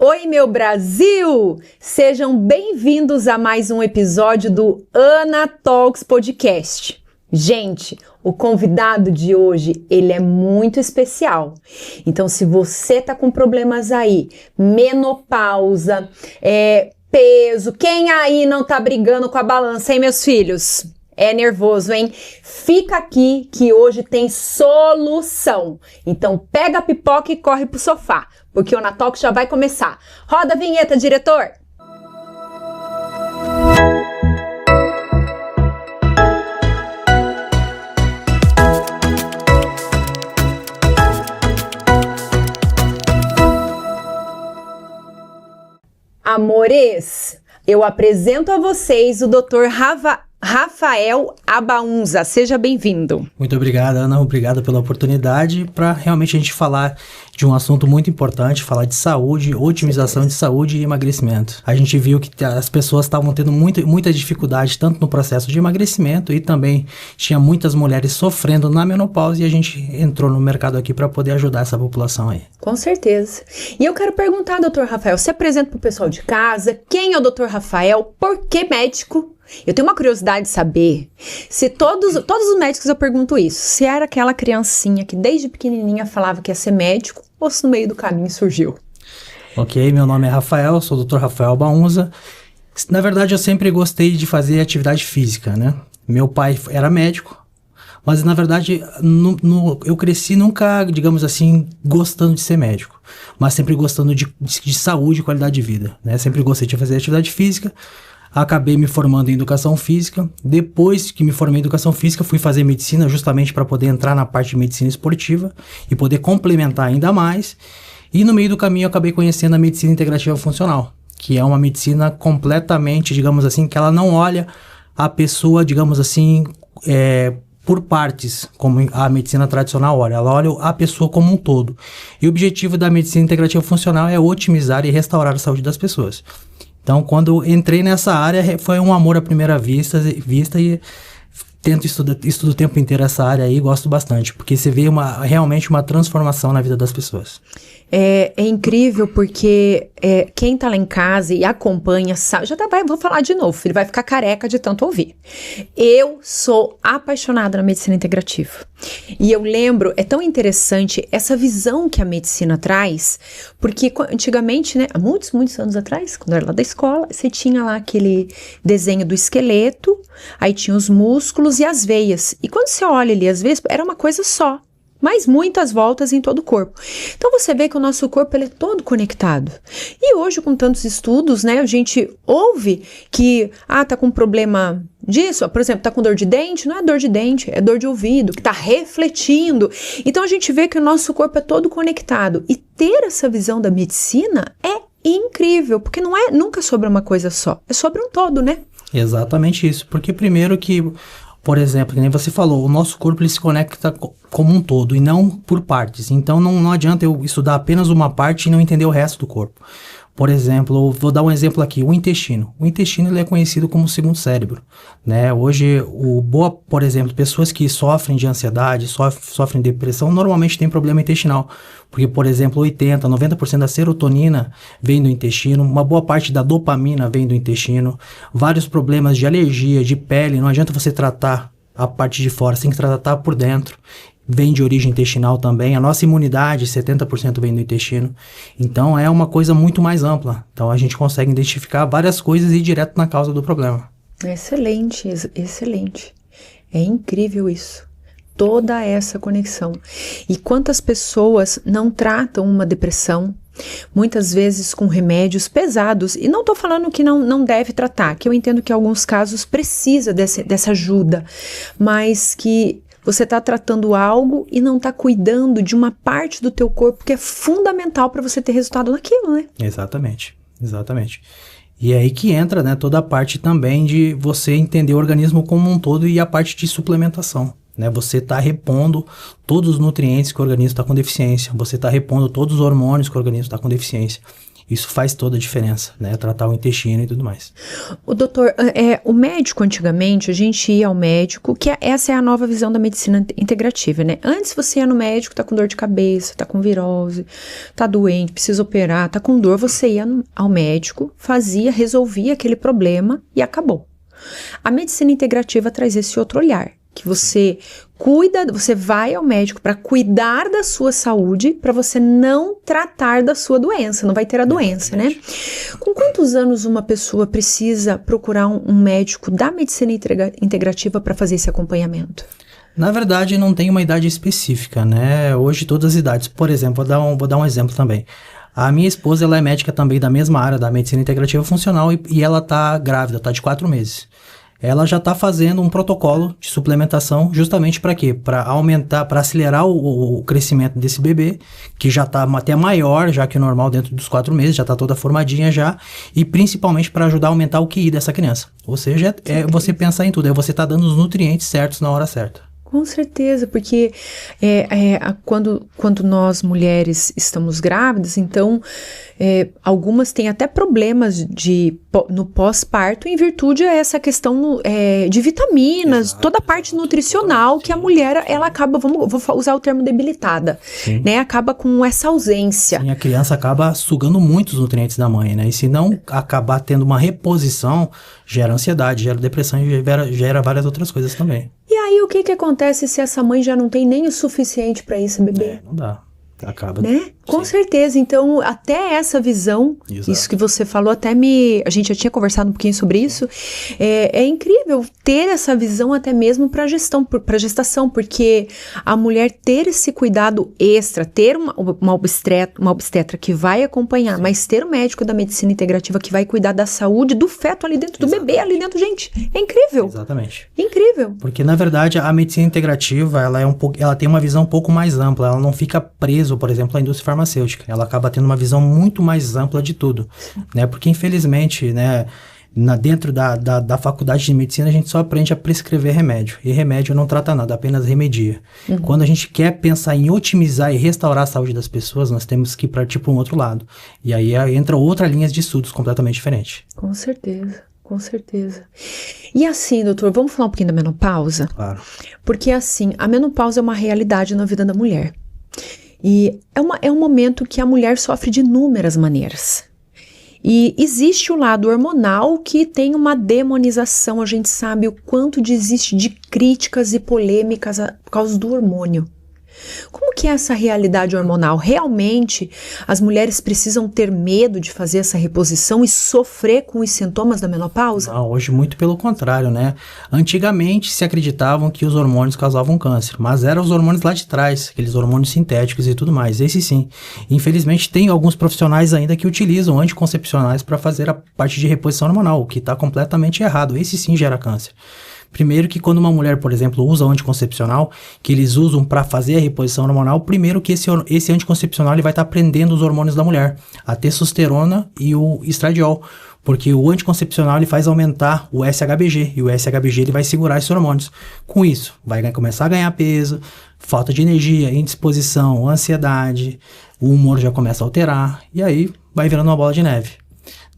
Oi, meu Brasil! Sejam bem-vindos a mais um episódio do Ana Talks Podcast. Gente, o convidado de hoje, ele é muito especial. Então, se você tá com problemas aí, menopausa, peso, quem aí não tá brigando com a balança, hein, meus filhos? É nervoso, hein? Fica aqui que hoje tem solução. Então pega a pipoca e corre pro sofá, porque o Ana Talks já vai começar. Roda a vinheta, diretor! Amores, eu apresento a vocês o Dr. Rafael Abaunza, seja bem-vindo. Muito obrigado, Ana, obrigado pela oportunidade para realmente a gente falar de um assunto muito importante, falar de saúde, otimização de saúde e emagrecimento. A gente viu que as pessoas estavam tendo muita dificuldade, tanto no processo de emagrecimento e também tinha muitas mulheres sofrendo na menopausa e a gente entrou no mercado aqui para poder ajudar essa população aí. Com certeza. E eu quero perguntar, Dr. Rafael, se apresenta para o pessoal de casa, quem é o Dr. Rafael, por que médico? Eu tenho uma curiosidade de saber se todos os médicos eu pergunto isso, se era aquela criancinha que desde pequenininha falava que ia ser médico ou se no meio do caminho surgiu. Ok, meu nome é Rafael, sou o Dr. Rafael Abaunza. Na verdade, eu sempre gostei de fazer atividade física, né? Meu pai era médico, mas na verdade eu cresci nunca, digamos assim, gostando de ser médico, mas sempre gostando de saúde e qualidade de vida, né? Sempre gostei de fazer atividade física. Acabei me formando em educação física. Depois que me formei em educação física, fui fazer medicina justamente para poder entrar na parte de medicina esportiva e poder complementar ainda mais. E no meio do caminho eu acabei conhecendo a medicina integrativa funcional, que é uma medicina completamente, digamos assim, que ela não olha a pessoa, digamos assim, por partes, como a medicina tradicional olha. Ela olha a pessoa como um todo. E o objetivo da medicina integrativa funcional é otimizar e restaurar a saúde das pessoas. Então, quando entrei nessa área, foi um amor à primeira vista e tento estudo o tempo inteiro essa área aí e gosto bastante, porque você vê realmente uma transformação na vida das pessoas. É incrível porque quem tá lá em casa e acompanha, sabe, vou falar de novo, ele vai ficar careca de tanto ouvir. Eu sou apaixonada na medicina integrativa. E eu lembro, é tão interessante essa visão que a medicina traz, porque antigamente, né, há muitos anos atrás, quando eu era lá da escola, você tinha lá aquele desenho do esqueleto, aí tinha os músculos e as veias. E quando você olha ali as veias, era uma coisa só, mas muitas voltas em todo o corpo. Então você vê que o nosso corpo ele é todo conectado. E hoje, com tantos estudos, né, a gente ouve que, tá com problema disso, por exemplo, tá com dor de dente, não é dor de dente, é dor de ouvido, que tá refletindo. Então a gente vê que o nosso corpo é todo conectado. E ter essa visão da medicina é incrível, porque não é nunca sobre uma coisa só, é sobre um todo, né? Exatamente isso, porque primeiro que, por exemplo, que nem você falou, o nosso corpo ele se conecta como um todo e não por partes. Então não adianta eu estudar apenas uma parte e não entender o resto do corpo. Por exemplo, vou dar um exemplo aqui, o intestino. O intestino ele é conhecido como o segundo cérebro, né? Hoje, por exemplo, pessoas que sofrem de ansiedade, sofrem de depressão, normalmente têm problema intestinal. Porque, por exemplo, 90% da serotonina vem do intestino, uma boa parte da dopamina vem do intestino, vários problemas de alergia, de pele, não adianta você tratar a parte de fora, você tem que tratar por dentro. Vem de origem intestinal também, a nossa imunidade, 70% vem do intestino, então é uma coisa muito mais ampla, então a gente consegue identificar várias coisas e ir direto na causa do problema. Excelente, excelente, é incrível isso, toda essa conexão. E quantas pessoas não tratam uma depressão, muitas vezes com remédios pesados, e não tô falando que não deve tratar, que eu entendo que em alguns casos precisa dessa ajuda, mas que você está tratando algo e não está cuidando de uma parte do teu corpo que é fundamental para você ter resultado naquilo, né? Exatamente. E é aí que entra, né, toda a parte também de você entender o organismo como um todo e a parte de suplementação, né? Você está repondo todos os nutrientes que o organismo está com deficiência, você está repondo todos os hormônios que o organismo está com deficiência. Isso faz toda a diferença, né? Tratar o intestino e tudo mais. O doutor, o médico antigamente, a gente ia ao médico, essa é a nova visão da medicina integrativa, né? Antes você ia no médico, tá com dor de cabeça, tá com virose, tá doente, precisa operar, tá com dor, você ia ao médico, resolvia aquele problema e acabou. A medicina integrativa traz esse outro olhar, que você você vai ao médico para cuidar da sua saúde, para você não tratar da sua doença, não vai ter a doença, né? Com quantos anos uma pessoa precisa procurar um médico da medicina integrativa para fazer esse acompanhamento? Na verdade, não tem uma idade específica, né? Hoje todas as idades. Por exemplo, vou dar um exemplo também. A minha esposa, ela é médica também da mesma área da medicina integrativa funcional e ela tá grávida, tá de 4 meses. Ela já está fazendo um protocolo de suplementação justamente para quê? Para aumentar, para acelerar o crescimento desse bebê, que já está até maior já que o normal dentro dos 4 meses, já está toda formadinha já, e principalmente para ajudar a aumentar o QI dessa criança. Ou seja, é você pensar em tudo, é você estar dando os nutrientes certos na hora certa. Com certeza, porque quando nós mulheres estamos grávidas, então algumas têm até problemas no pós-parto em virtude dessa questão de vitaminas, exato, toda a parte nutricional que a mulher, ela acaba, vou usar o termo debilitada, né? Acaba com essa ausência. Sim, a criança acaba sugando muitos nutrientes da mãe, né? E se não acabar tendo uma reposição, gera ansiedade, gera depressão e gera várias outras coisas também. E aí, o que acontece se essa mãe já não tem nem o suficiente para esse bebê? Não dá. Acaba. Né? Com certeza. Então, até essa visão, exato, isso que você falou, a gente já tinha conversado um pouquinho sobre isso, é incrível ter essa visão até mesmo para gestação, porque a mulher ter esse cuidado extra, ter uma obstetra que vai acompanhar, sim, mas ter um médico da medicina integrativa que vai cuidar da saúde do feto ali dentro, exatamente, do bebê ali dentro, gente, é incrível. Exatamente. Incrível. Porque, na verdade, a medicina integrativa, ela tem uma visão um pouco mais ampla, ela não fica presa, por exemplo, à indústria farmacêutica. Ela acaba tendo uma visão muito mais ampla de tudo, né? Porque, infelizmente, né, dentro da faculdade de medicina, a gente só aprende a prescrever remédio. E remédio não trata nada, apenas remedia. Uhum. Quando a gente quer pensar em otimizar e restaurar a saúde das pessoas, nós temos que partir para um outro lado. E aí entra outra linha de estudos completamente diferente. Com certeza. Com certeza. E assim, doutor, vamos falar um pouquinho da menopausa? Claro. Porque assim, a menopausa é uma realidade na vida da mulher. E é um momento que a mulher sofre de inúmeras maneiras. E existe o lado hormonal que tem uma demonização, a gente sabe o quanto existe de críticas e polêmicas por causa do hormônio. Como que é essa realidade hormonal? Realmente as mulheres precisam ter medo de fazer essa reposição e sofrer com os sintomas da menopausa? Não, hoje muito pelo contrário, né? Antigamente se acreditavam que os hormônios causavam câncer, mas eram os hormônios lá de trás, aqueles hormônios sintéticos e tudo mais, esse sim. Infelizmente tem alguns profissionais ainda que utilizam anticoncepcionais para fazer a parte de reposição hormonal, o que está completamente errado, esse sim gera câncer. Primeiro que quando uma mulher, por exemplo, usa o anticoncepcional, que eles usam para fazer a reposição hormonal, primeiro que esse anticoncepcional ele vai estar prendendo os hormônios da mulher, a testosterona e o estradiol, porque o anticoncepcional ele faz aumentar o SHBG, e o SHBG ele vai segurar esses hormônios. Com isso, vai começar a ganhar peso, falta de energia, indisposição, ansiedade, o humor já começa a alterar, e aí vai virando uma bola de neve.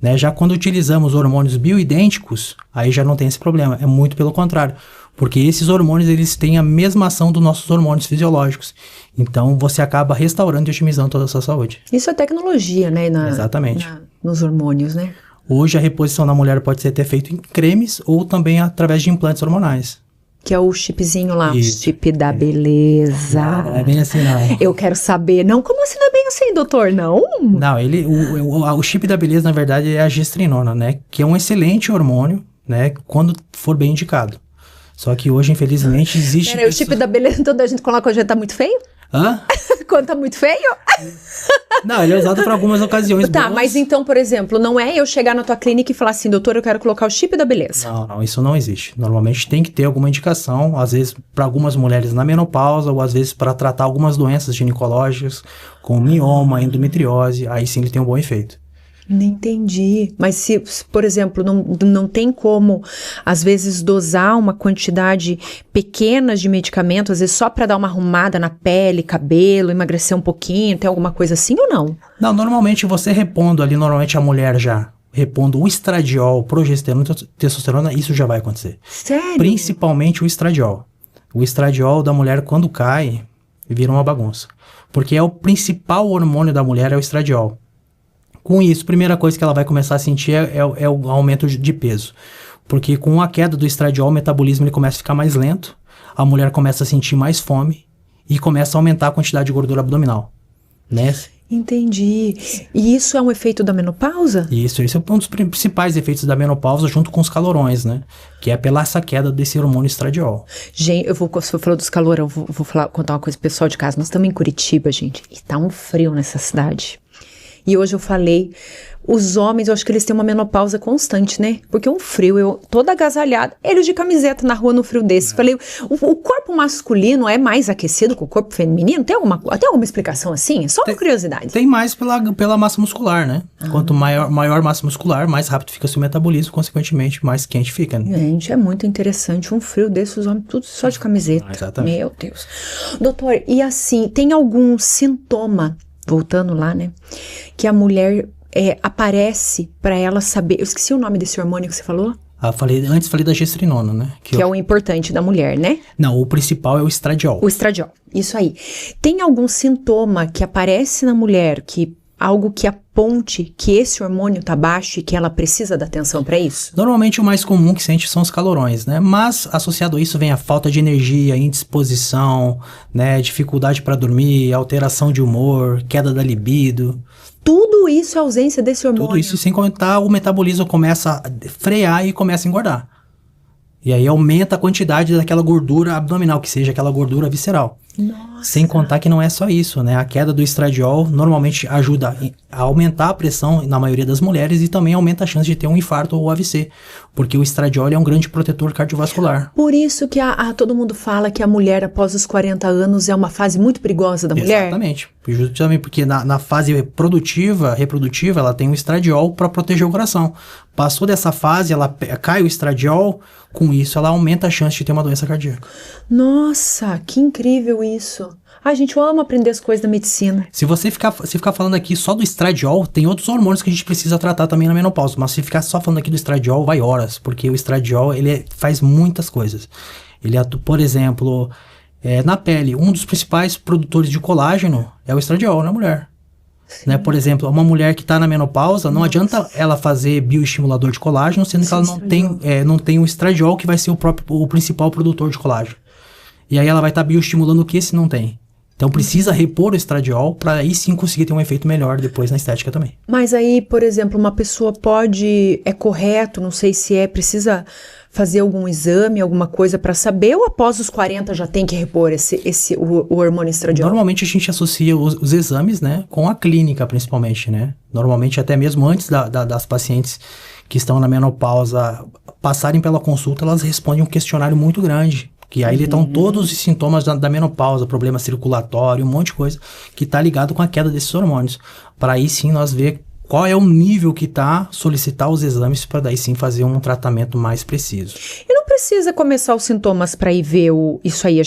Né? Já quando utilizamos hormônios bioidênticos, aí já não tem esse problema, é muito pelo contrário, porque esses hormônios eles têm a mesma ação dos nossos hormônios fisiológicos, então você acaba restaurando e otimizando toda a sua saúde. Isso é tecnologia, né? Exatamente. Nos hormônios, né? Hoje a reposição da mulher pode ser feita em cremes ou também através de implantes hormonais. Que é o chipzinho lá, o chip da beleza. Não é bem assim, não. Eu quero saber. Não, como assim não é bem assim, doutor? Não? Não, o chip da beleza, na verdade, é a gestrinona, né? Que é um excelente hormônio, né? Quando for bem indicado. Só que hoje, infelizmente, existe... Peraí, o chip da beleza, então a gente coloca quando a gente tá muito feio? Hã? Quando tá muito feio? Não, ele é usado para algumas ocasiões. Tá, boas. Mas então, por exemplo, não é eu chegar na tua clínica e falar assim, doutor, eu quero colocar o chip da beleza. Não, isso não existe. Normalmente tem que ter alguma indicação, às vezes para algumas mulheres na menopausa, ou às vezes para tratar algumas doenças ginecológicas, como mioma, endometriose, aí sim ele tem um bom efeito. Não entendi. Mas se, por exemplo, não tem como, às vezes, dosar uma quantidade pequena de medicamento, às vezes só para dar uma arrumada na pele, cabelo, emagrecer um pouquinho, tem alguma coisa assim ou não? Não, normalmente você repondo ali, normalmente a mulher já repondo o estradiol, progesterona, testosterona, isso já vai acontecer. Sério? Principalmente o estradiol. O estradiol da mulher, quando cai, vira uma bagunça. Porque é o principal hormônio da mulher, é o estradiol. Com isso, a primeira coisa que ela vai começar a sentir é o aumento de peso. Porque com a queda do estradiol, o metabolismo ele começa a ficar mais lento, a mulher começa a sentir mais fome e começa a aumentar a quantidade de gordura abdominal, né? Entendi. E isso é um efeito da menopausa? Isso, esse é um dos principais efeitos da menopausa junto com os calorões, né? Que é pela essa queda desse hormônio estradiol. Gente, você falou dos calorão, vou contar uma coisa pro pessoal de casa. Nós estamos em Curitiba, gente, e tá um frio nessa cidade. E hoje eu falei, os homens, eu acho que eles têm uma menopausa constante, né? Porque um frio, eu toda agasalhada, eles de camiseta na rua no frio desse. Falei, o corpo masculino é mais aquecido que o corpo feminino? Tem alguma explicação assim? É só uma curiosidade. Tem mais pela massa muscular, né? Quanto maior massa muscular, mais rápido fica seu metabolismo, consequentemente, mais quente fica, né? Gente, é muito interessante. Um frio desse, os homens tudo só de camiseta. Exatamente. Meu Deus. Doutor, e assim, tem algum sintoma, voltando lá, né? Que a mulher aparece pra ela saber. Eu esqueci o nome desse hormônio que você falou. Antes falei da gestrinona, né? Que é o importante da mulher, né? Não, o principal é o estradiol. O estradiol, isso aí. Tem algum sintoma que aparece na mulher, algo que aponte que esse hormônio tá baixo e que ela precisa da atenção pra isso? Normalmente o mais comum que sente são os calorões, né? Mas associado a isso vem a falta de energia, indisposição, né? Dificuldade para dormir, alteração de humor, queda da libido. Tudo isso é ausência desse hormônio? Tudo isso sem contar o metabolismo começa a frear e começa a engordar. E aí aumenta a quantidade daquela gordura abdominal, que seja aquela gordura visceral. Nossa. Sem contar que não é só isso, né? A queda do estradiol normalmente ajuda a aumentar a pressão na maioria das mulheres e também aumenta a chance de ter um infarto ou AVC, porque o estradiol é um grande protetor cardiovascular. Por isso que todo mundo fala que a mulher após os 40 anos é uma fase muito perigosa da mulher? Exatamente. Justamente porque na fase reprodutiva, ela tem o estradiol para proteger o coração. Passou dessa fase, cai o estradiol, com isso ela aumenta a chance de ter uma doença cardíaca. Nossa, que incrível isso. Ai, gente, eu amo aprender as coisas da medicina. Se você ficar falando aqui só do estradiol, tem outros hormônios que a gente precisa tratar também na menopausa, mas se ficar só falando aqui do estradiol, vai horas, porque o estradiol, faz muitas coisas. Ele atua, por exemplo, na pele, um dos principais produtores de colágeno é o estradiol na mulher. Né? Por exemplo, uma mulher que está na menopausa, não adianta ela fazer bioestimulador de colágeno, sendo que ela não tem o estradiol, que vai ser o principal produtor de colágeno. E aí ela vai estar bioestimulando o que se não tem. Então precisa repor o estradiol para aí sim conseguir ter um efeito melhor depois na estética também. Mas aí, por exemplo, uma pessoa é correto, não sei se precisa fazer algum exame, alguma coisa para saber, ou após os 40 já tem que repor o hormônio estradiol? Normalmente a gente associa os exames, né, com a clínica principalmente, né? Normalmente até mesmo antes das pacientes que estão na menopausa passarem pela consulta, elas respondem um questionário muito grande. Que aí estão todos os sintomas da menopausa, problema circulatório, um monte de coisa que está ligado com a queda desses hormônios. Para aí sim nós ver qual é o nível que está, solicitar os exames para daí sim fazer um tratamento mais preciso. E não precisa começar os sintomas para ir ver isso aí.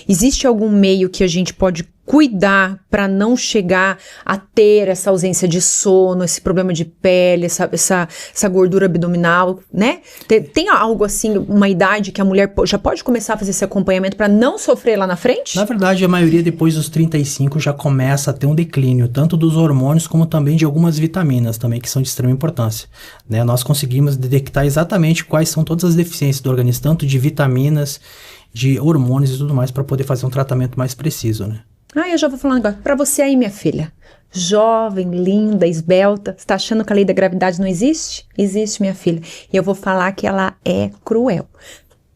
Existe algum meio que a gente pode cuidar para não chegar a ter essa ausência de sono, esse problema de pele, essa gordura abdominal, né? Tem algo assim, uma idade que a mulher já pode começar a fazer esse acompanhamento para não sofrer lá na frente? Na verdade, a maioria depois dos 35 já começa a ter um declínio, tanto dos hormônios como também de algumas vitaminas também, que são de extrema importância. Né? Nós conseguimos detectar exatamente quais são todas as deficiências do organismo, tanto de vitaminas, de hormônios e tudo mais, para poder fazer um tratamento mais preciso, né? Eu já vou falando agora. Pra você aí, minha filha, jovem, linda, esbelta, você tá achando que a lei da gravidade não existe? Existe, minha filha. E eu vou falar que ela é cruel.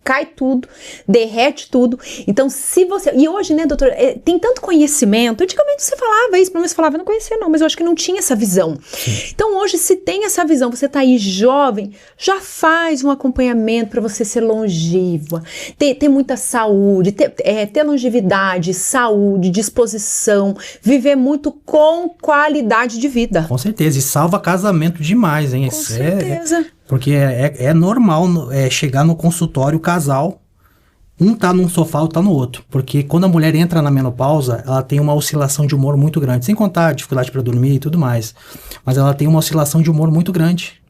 cai tudo, derrete tudo. Então, se você... E hoje, né, doutor, tem tanto conhecimento. Antigamente você falava isso, pelo menos você falava, eu não conhecia não, mas eu acho que não tinha essa visão. Sim. Então, hoje, se tem essa visão, você tá aí jovem, já faz um acompanhamento para você ser longeva, ter muita saúde, ter longevidade, saúde, disposição, viver muito com qualidade de vida. Com certeza, e salva casamento demais, hein? Com certeza. Porque é normal chegar no consultório, o casal, um tá num sofá, outro tá no outro. Porque quando a mulher entra na menopausa, ela tem uma oscilação de humor muito grande. Sem contar a dificuldade para dormir e tudo mais. Mas ela tem uma oscilação de humor muito grande.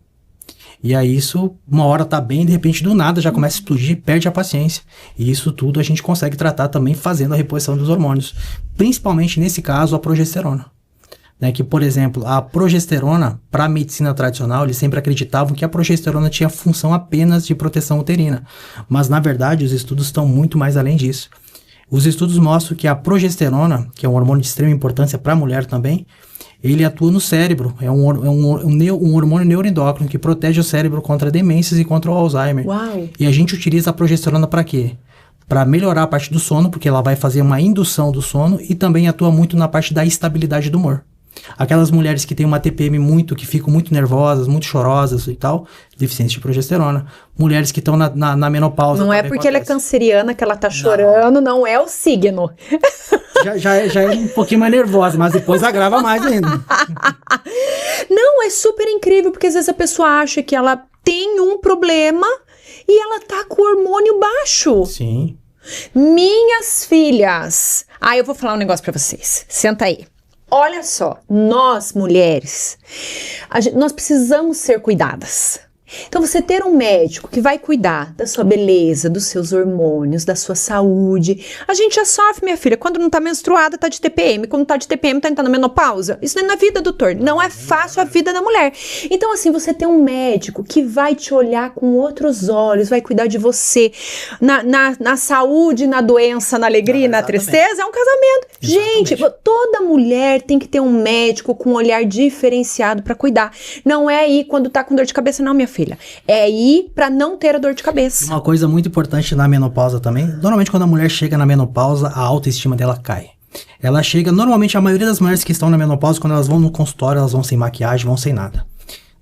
E aí isso, uma hora tá bem, de repente do nada já começa a explodir, perde a paciência. E isso tudo a gente consegue tratar também fazendo a reposição dos hormônios. Principalmente nesse caso, a progesterona. Né, que, por exemplo, a progesterona, para a medicina tradicional, eles sempre acreditavam que a progesterona tinha função apenas de proteção uterina. Mas, na verdade, os estudos estão muito mais além disso. Os estudos mostram que a progesterona, que é um hormônio de extrema importância para a mulher também, ele atua no cérebro. É um hormônio neuroendócrino que protege o cérebro contra demências e contra o Alzheimer. Uau. E a gente utiliza a progesterona para quê? Para melhorar a parte do sono, porque ela vai fazer uma indução do sono e também atua muito na parte da estabilidade do humor. Aquelas mulheres que têm uma TPM que ficam muito nervosas, muito chorosas e tal, deficiência de progesterona. Mulheres que estão na menopausa. Não é porque ela é canceriana que ela tá chorando, não é o signo. Já é um pouquinho mais nervosa, mas depois agrava mais ainda. Não, é super incrível, porque às vezes a pessoa acha que ela tem um problema e ela tá com o hormônio baixo. Sim. Minhas filhas. Eu vou falar um negócio pra vocês. Senta aí. Olha só, nós mulheres, nós precisamos ser cuidadas. Então, você ter um médico que vai cuidar da sua beleza, dos seus hormônios, da sua saúde. A gente já sofre, minha filha, quando não tá menstruada, tá de TPM. Quando tá de TPM, tá entrando na menopausa. Isso não é na vida, doutor. Não é fácil a vida da mulher. Então, assim, você ter um médico que vai te olhar com outros olhos, vai cuidar de você na saúde, na doença, na alegria, na tristeza, é um casamento. Exatamente. Gente, toda mulher tem que ter um médico com um olhar diferenciado pra cuidar. Não é ir quando tá com dor de cabeça, não, minha filha. É ir pra não ter a dor de cabeça. Uma coisa muito importante na menopausa também, normalmente quando a mulher chega na menopausa, a autoestima dela cai. Ela chega, normalmente a maioria das mulheres que estão na menopausa, quando elas vão no consultório, elas vão sem maquiagem, vão sem nada.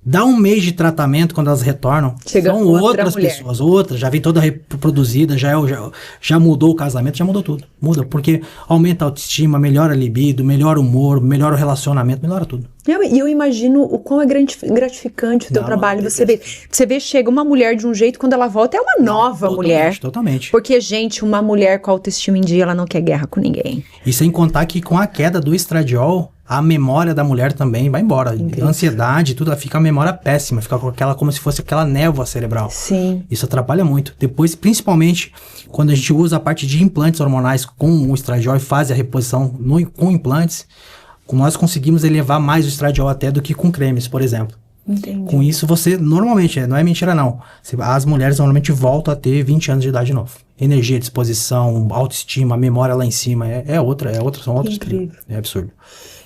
Dá um mês de tratamento, quando elas retornam, chega são outras pessoas, já vem toda reproduzida, já mudou o casamento, já mudou tudo. Muda, porque aumenta a autoestima, melhora a libido, melhora o humor, melhora o relacionamento, melhora tudo. E eu imagino o quão é gratificante o teu trabalho. Você vê, chega uma mulher de um jeito, quando ela volta é uma nova mulher. Totalmente. Porque, gente, uma mulher com autoestima em dia, ela não quer guerra com ninguém. E sem contar que com a queda do estradiol, a memória da mulher também vai embora. Incrível. Ansiedade, tudo, ela fica a memória péssima, fica com como se fosse aquela névoa cerebral. Sim. Isso atrapalha muito. Depois, principalmente, quando a gente usa a parte de implantes hormonais com o estradiol e faz a reposição com implantes, nós conseguimos elevar mais o estradiol até do que com cremes, por exemplo. Entendi. Com isso, você normalmente, não é mentira não, as mulheres normalmente voltam a ter 20 anos de idade de novo. Energia, disposição, autoestima, memória lá em cima, são outros. Incrível. É absurdo.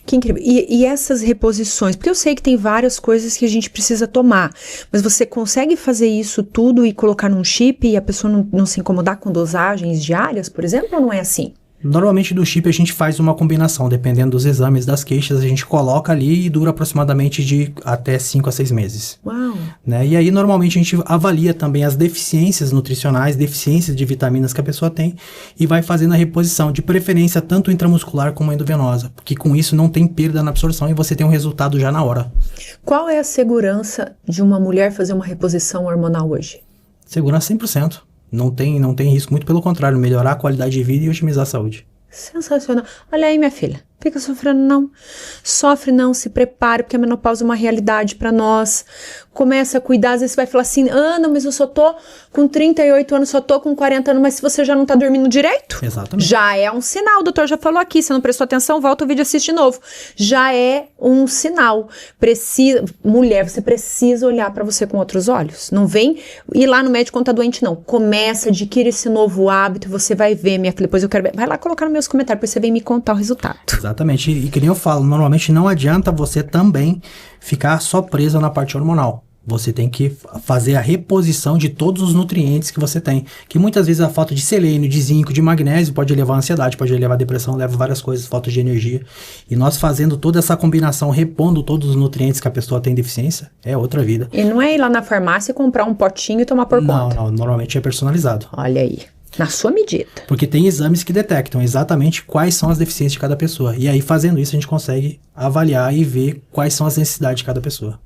Que incrível. E essas reposições, porque eu sei que tem várias coisas que a gente precisa tomar, mas você consegue fazer isso tudo e colocar num chip e a pessoa não se incomodar com dosagens diárias, por exemplo, ou não é assim? Normalmente do chip a gente faz uma combinação, dependendo dos exames, das queixas, a gente coloca ali e dura aproximadamente de até 5 a 6 meses. Uau! Né? E aí normalmente a gente avalia também as deficiências nutricionais, deficiências de vitaminas que a pessoa tem e vai fazendo a reposição, de preferência tanto intramuscular como endovenosa, porque com isso não tem perda na absorção e você tem um resultado já na hora. Qual é a segurança de uma mulher fazer uma reposição hormonal hoje? Segurança 100%. Não tem risco, muito pelo contrário, melhorar a qualidade de vida e otimizar a saúde. Sensacional. Olha aí, minha filha. Fica sofrendo não. Sofre não, se prepare, porque a menopausa é uma realidade pra nós. Começa a cuidar, às vezes você vai falar assim, Ana, mas eu só tô com 38 anos, só tô com 40 anos, mas se você já não tá dormindo direito, exatamente, já é um sinal. O doutor já falou aqui, você não prestou atenção, volta o vídeo e assiste de novo. Já é um sinal. Mulher, você precisa olhar pra você com outros olhos. Não vem ir lá no médico quando tá doente, não. Começa, adquire esse novo hábito, você vai ver, minha filha, depois eu quero ver. Vai lá colocar nos meus comentários, depois você vem me contar o resultado. Exatamente, e que nem eu falo, normalmente não adianta você também ficar só presa na parte hormonal. Você tem que fazer a reposição de todos os nutrientes que você tem. Que muitas vezes a falta de selênio, de zinco, de magnésio pode levar a ansiedade, pode levar a depressão, leva várias coisas, falta de energia. E nós fazendo toda essa combinação, repondo todos os nutrientes que a pessoa tem deficiência, é outra vida. E não é ir lá na farmácia e comprar um potinho e tomar por conta. Não, normalmente é personalizado. Olha aí, na sua medida. Porque tem exames que detectam exatamente quais são as deficiências de cada pessoa. E aí, fazendo isso, a gente consegue avaliar e ver quais são as necessidades de cada pessoa.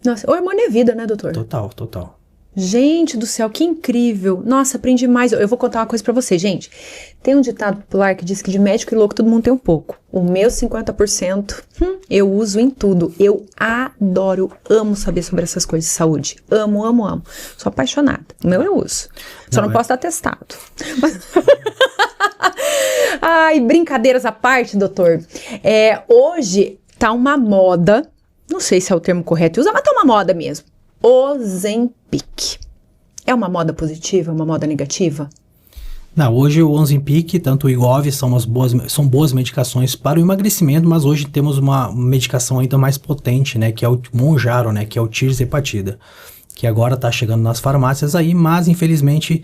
Nossa, o hormônio é vida, né, doutor? Total. Gente do céu, que incrível. Nossa, aprendi mais. Eu vou contar uma coisa pra vocês, gente. Tem um ditado popular que diz que de médico e louco todo mundo tem um pouco. O meu 50%, eu uso em tudo. Eu adoro, amo saber sobre essas coisas de saúde. Amo. Sou apaixonada. O meu eu uso. Só não posso dar testado. Ai, brincadeiras à parte, doutor. Hoje tá uma moda, não sei se é o termo correto de usar, mas tá uma moda mesmo. Ozempic. É uma moda positiva, uma moda negativa? Não, hoje o Ozempic, tanto o Wegovy, são boas medicações para o emagrecimento, mas hoje temos uma medicação ainda mais potente, né, que é o Mounjaro, né, que é o tirzepatida, que agora está chegando nas farmácias aí, mas infelizmente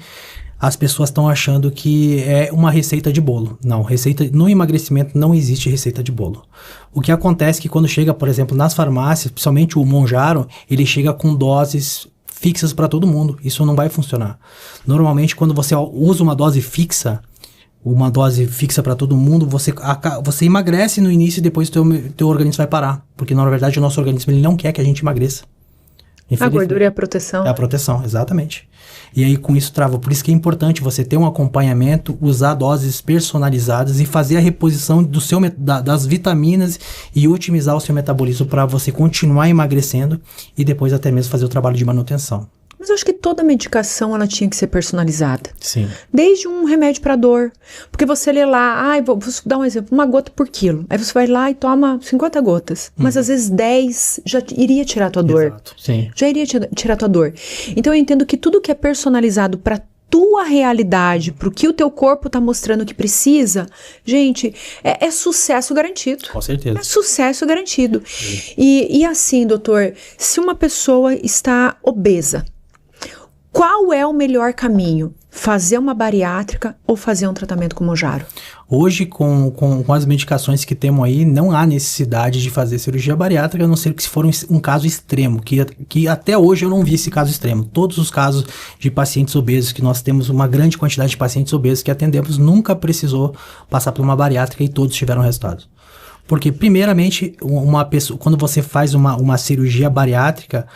as pessoas estão achando que é uma receita de bolo. Não, no emagrecimento não existe receita de bolo. O que acontece é que quando chega, por exemplo, nas farmácias, principalmente o Mounjaro, ele chega com doses fixas para todo mundo. Isso não vai funcionar. Normalmente, quando você usa uma dose fixa para todo mundo, você emagrece no início e depois teu organismo vai parar. Porque, na verdade, o nosso organismo ele não quer que a gente emagreça. A gordura é a proteção. É a proteção, exatamente. E aí com isso trava. Por isso que é importante você ter um acompanhamento, usar doses personalizadas e fazer a reposição das vitaminas e otimizar o seu metabolismo para você continuar emagrecendo e depois até mesmo fazer o trabalho de manutenção. Mas eu acho que toda medicação ela tinha que ser personalizada. Sim. Desde um remédio para dor. Porque você lê lá, vou dar um exemplo, 1 gota por quilo. Aí você vai lá e toma 50 gotas. Mas às vezes 10 já iria tirar a tua dor. Exato. Sim. Já iria tirar a tua dor. Então eu entendo que tudo que é personalizado para tua realidade, pro que o teu corpo tá mostrando que precisa, gente, é sucesso garantido. Com certeza. É sucesso garantido. E assim, doutor, se uma pessoa está obesa, qual é o melhor caminho? Fazer uma bariátrica ou fazer um tratamento com Mounjaro? Hoje, com as medicações que temos aí, não há necessidade de fazer cirurgia bariátrica, a não ser que se for um caso extremo, que até hoje eu não vi esse caso extremo. Todos os casos de pacientes obesos, que nós temos uma grande quantidade de pacientes obesos que atendemos, nunca precisou passar por uma bariátrica e todos tiveram resultados. Porque, primeiramente, uma pessoa, quando você faz uma cirurgia bariátrica,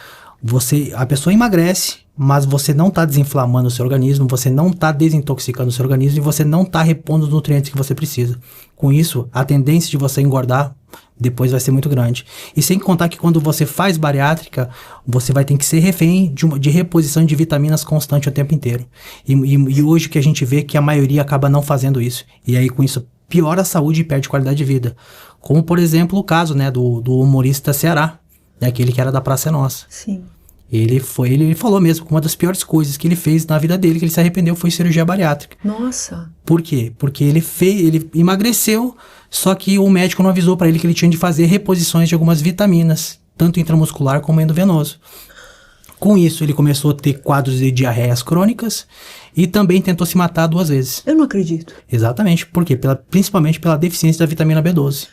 a pessoa emagrece, mas você não está desinflamando o seu organismo, você não está desintoxicando o seu organismo e você não está repondo os nutrientes que você precisa. Com isso, a tendência de você engordar depois vai ser muito grande. E sem contar que quando você faz bariátrica, você vai ter que ser refém de reposição de vitaminas constante o tempo inteiro. E hoje que a gente vê que a maioria acaba não fazendo isso. E aí com isso piora a saúde e perde qualidade de vida. Como por exemplo o caso, né, do humorista Ceará, aquele que era da Praça é Nossa. Sim. Ele falou mesmo que uma das piores coisas que ele fez na vida dele, que ele se arrependeu, foi cirurgia bariátrica. Nossa. Por quê? Porque ele emagreceu, só que o médico não avisou para ele que ele tinha de fazer reposições de algumas vitaminas, tanto intramuscular como endovenoso. Com isso, ele começou a ter quadros de diarreias crônicas e também tentou se matar 2 vezes. Eu não acredito. Exatamente. Por quê? Principalmente pela deficiência da vitamina B12.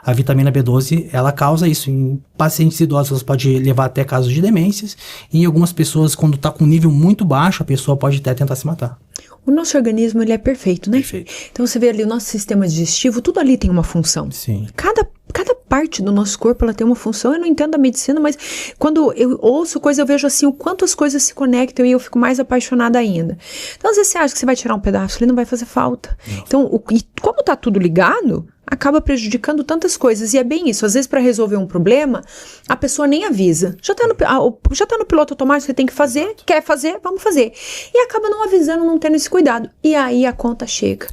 A vitamina B12, ela causa isso. Em pacientes idosos, ela pode levar até casos de demências. E em algumas pessoas, quando está com um nível muito baixo, a pessoa pode até tentar se matar. O nosso organismo, ele é perfeito, né? Perfeito. Então, você vê ali o nosso sistema digestivo, tudo ali tem uma função. Sim. Cada parte do nosso corpo, ela tem uma função. Eu não entendo a medicina, mas quando eu ouço coisa, eu vejo assim, o quanto as coisas se conectam e eu fico mais apaixonada ainda. Então, às vezes você acha que você vai tirar um pedaço ali, não vai fazer falta. Não. Então, e como tá tudo ligado, acaba prejudicando tantas coisas. E é bem isso. Às vezes, para resolver um problema, a pessoa nem avisa. Já tá no piloto automático, você tem que fazer, quer fazer, vamos fazer. E acaba não avisando, não tendo esse cuidado. E aí a conta chega.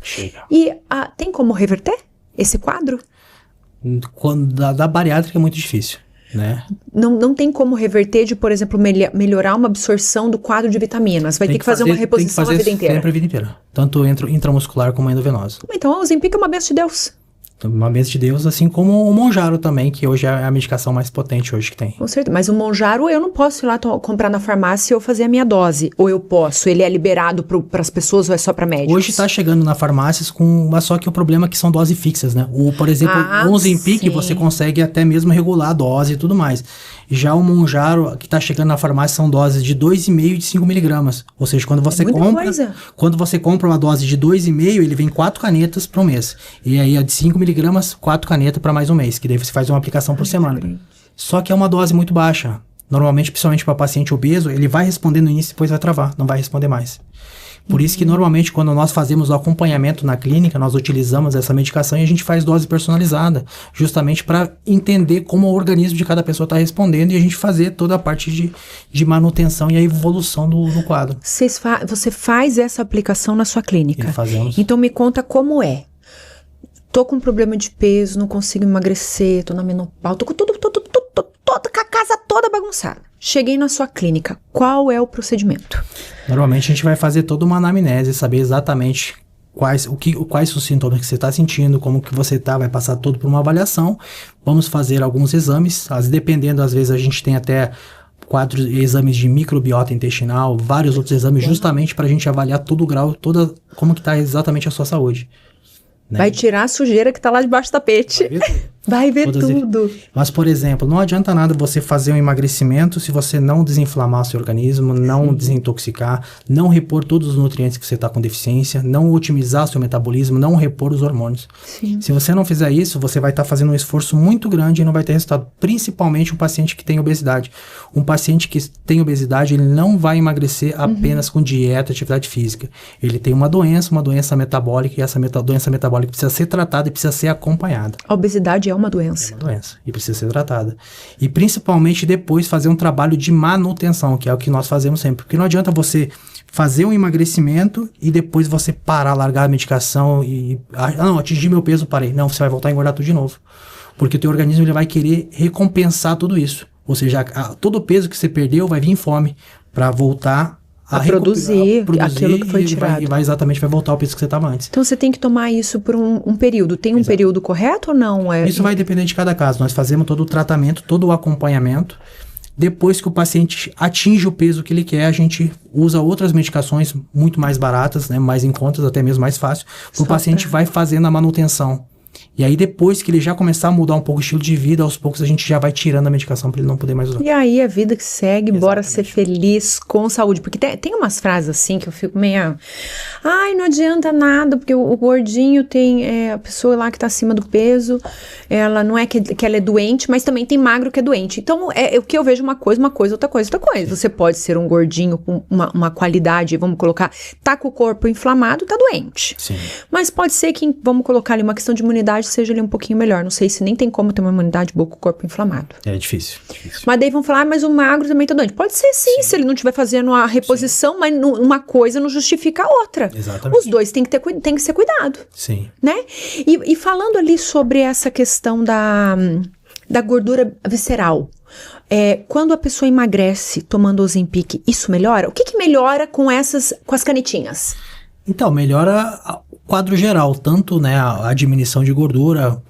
E tem como reverter esse quadro? Da bariátrica é muito difícil, né? Não tem como reverter de, por exemplo, melhorar uma absorção do quadro de vitaminas. Vai ter que fazer uma reposição a vida inteira. Sempre a vida inteira. Tanto intramuscular como endovenosa. Então, o Ozempic é uma bênção de Deus. Uma bênção de Deus, assim como o Monjaro também, que hoje é a medicação mais potente hoje que tem. Com certeza. Mas o Monjaro eu não posso ir lá comprar na farmácia ou fazer a minha dose. Ou eu posso? Ele é liberado para as pessoas ou é só para médicos? Hoje está chegando na farmácias mas só que o problema é que são doses fixas, né? Por exemplo, o Ozempic você consegue até mesmo regular a dose e tudo mais. Já o Monjaro, que está chegando na farmácia, são doses de 2,5 e de 5 miligramas. Ou seja, quando você compra uma dose de 2,5, ele vem 4 canetas por um mês. E aí a de 5 miligramas, 4 canetas para mais um mês. Que daí você faz uma aplicação por semana. Só que é uma dose muito baixa. Normalmente, principalmente para paciente obeso, ele vai responder no início e depois vai travar. Não vai responder mais. Por isso que normalmente quando nós fazemos o acompanhamento na clínica, nós utilizamos essa medicação e a gente faz dose personalizada, justamente para entender como o organismo de cada pessoa está respondendo e a gente fazer toda a parte de manutenção e a evolução do quadro. Você faz essa aplicação na sua clínica? Fazemos. Então me conta como é. Tô com problema de peso, não consigo emagrecer, tô na menopausa, tô com com a casa toda bagunçada. Cheguei na sua clínica, qual é o procedimento? Normalmente a gente vai fazer toda uma anamnese, saber exatamente quais os sintomas que você está sentindo, como que você está, vai passar tudo por uma avaliação. Vamos fazer alguns exames, dependendo, às vezes a gente tem até 4 exames de microbiota intestinal, vários outros exames, justamente para a gente avaliar todo o grau, como que está exatamente a sua saúde. Né? Vai tirar a sujeira que está lá debaixo do tapete. Vai ver tudo. Mas, por exemplo, não adianta nada você fazer um emagrecimento se você não desinflamar seu organismo, não desintoxicar, não repor todos os nutrientes que você está com deficiência, não otimizar seu metabolismo, não repor os hormônios. Sim. Se você não fizer isso, você vai estar fazendo um esforço muito grande e não vai ter resultado. Principalmente um paciente que tem obesidade. Um paciente que tem obesidade, ele não vai emagrecer apenas com dieta, atividade física. Ele tem uma doença metabólica, e essa doença metabólica precisa ser tratada e precisa ser acompanhada. A obesidade é uma doença. É uma doença e precisa ser tratada. E principalmente depois fazer um trabalho de manutenção, que é o que nós fazemos sempre. Porque não adianta você fazer um emagrecimento e depois você parar, largar a medicação e... não, atingi meu peso, parei. Não, você vai voltar a engordar tudo de novo. Porque o teu organismo ele vai querer recompensar tudo isso. Ou seja, todo o peso que você perdeu vai vir em fome para voltar a produzir aquilo que foi tirado. E vai voltar ao peso que você estava antes. Então você tem que tomar isso por um período. Tem um período correto ou não? Isso vai depender de cada caso. Nós fazemos todo o tratamento, todo o acompanhamento. Depois que o paciente atinge o peso que ele quer, a gente usa outras medicações muito mais baratas, né, mais em contas, até mesmo mais fácil. O paciente vai fazendo a manutenção. E aí depois que ele já começar a mudar um pouco o estilo de vida, aos poucos a gente já vai tirando a medicação para ele não poder mais usar. E aí a vida que segue, bora ser feliz com saúde. Porque tem umas frases assim que eu fico meio... Ai, não adianta nada, porque o gordinho tem... a pessoa lá que tá acima do peso, ela não é que ela é doente, mas também tem magro que é doente. Então, o que eu vejo uma coisa, outra coisa. Você pode ser um gordinho com uma qualidade, vamos colocar, tá com o corpo inflamado, tá doente. Sim. Mas pode ser que, vamos colocar ali uma questão de imunidade, seja ali um pouquinho melhor. Não sei se nem tem como ter uma imunidade boa com o corpo inflamado. É difícil. Mas daí vão falar, mas o magro também tá doente. Pode ser sim, se ele não estiver fazendo a reposição, mas uma coisa não justifica a outra. Exatamente. Os dois têm que ser cuidado. Sim. Né? E falando ali sobre essa questão da gordura visceral, quando a pessoa emagrece tomando Ozempic, isso melhora? O que melhora com as canetinhas? Então, melhora o quadro geral, tanto, né, a diminuição de gordura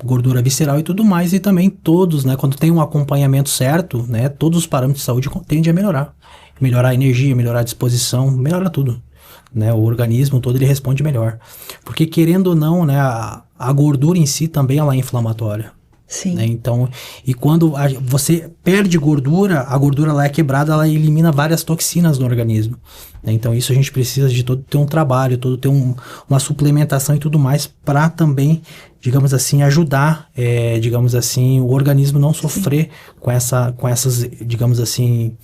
visceral e tudo mais, e também todos, né, quando tem um acompanhamento certo, né, todos os parâmetros de saúde tendem a melhorar. Melhorar a energia, melhorar a disposição, melhora tudo. Né, o organismo todo ele responde melhor. Porque querendo ou não, né, a gordura em si também ela é inflamatória. Sim. Né, então, e quando você perde gordura, a gordura ela é quebrada, ela elimina várias toxinas no organismo. Né, então isso a gente precisa de todo ter um trabalho, todo ter uma suplementação e tudo mais para também, digamos assim, ajudar, digamos assim, o organismo não sofrer com essas, digamos assim,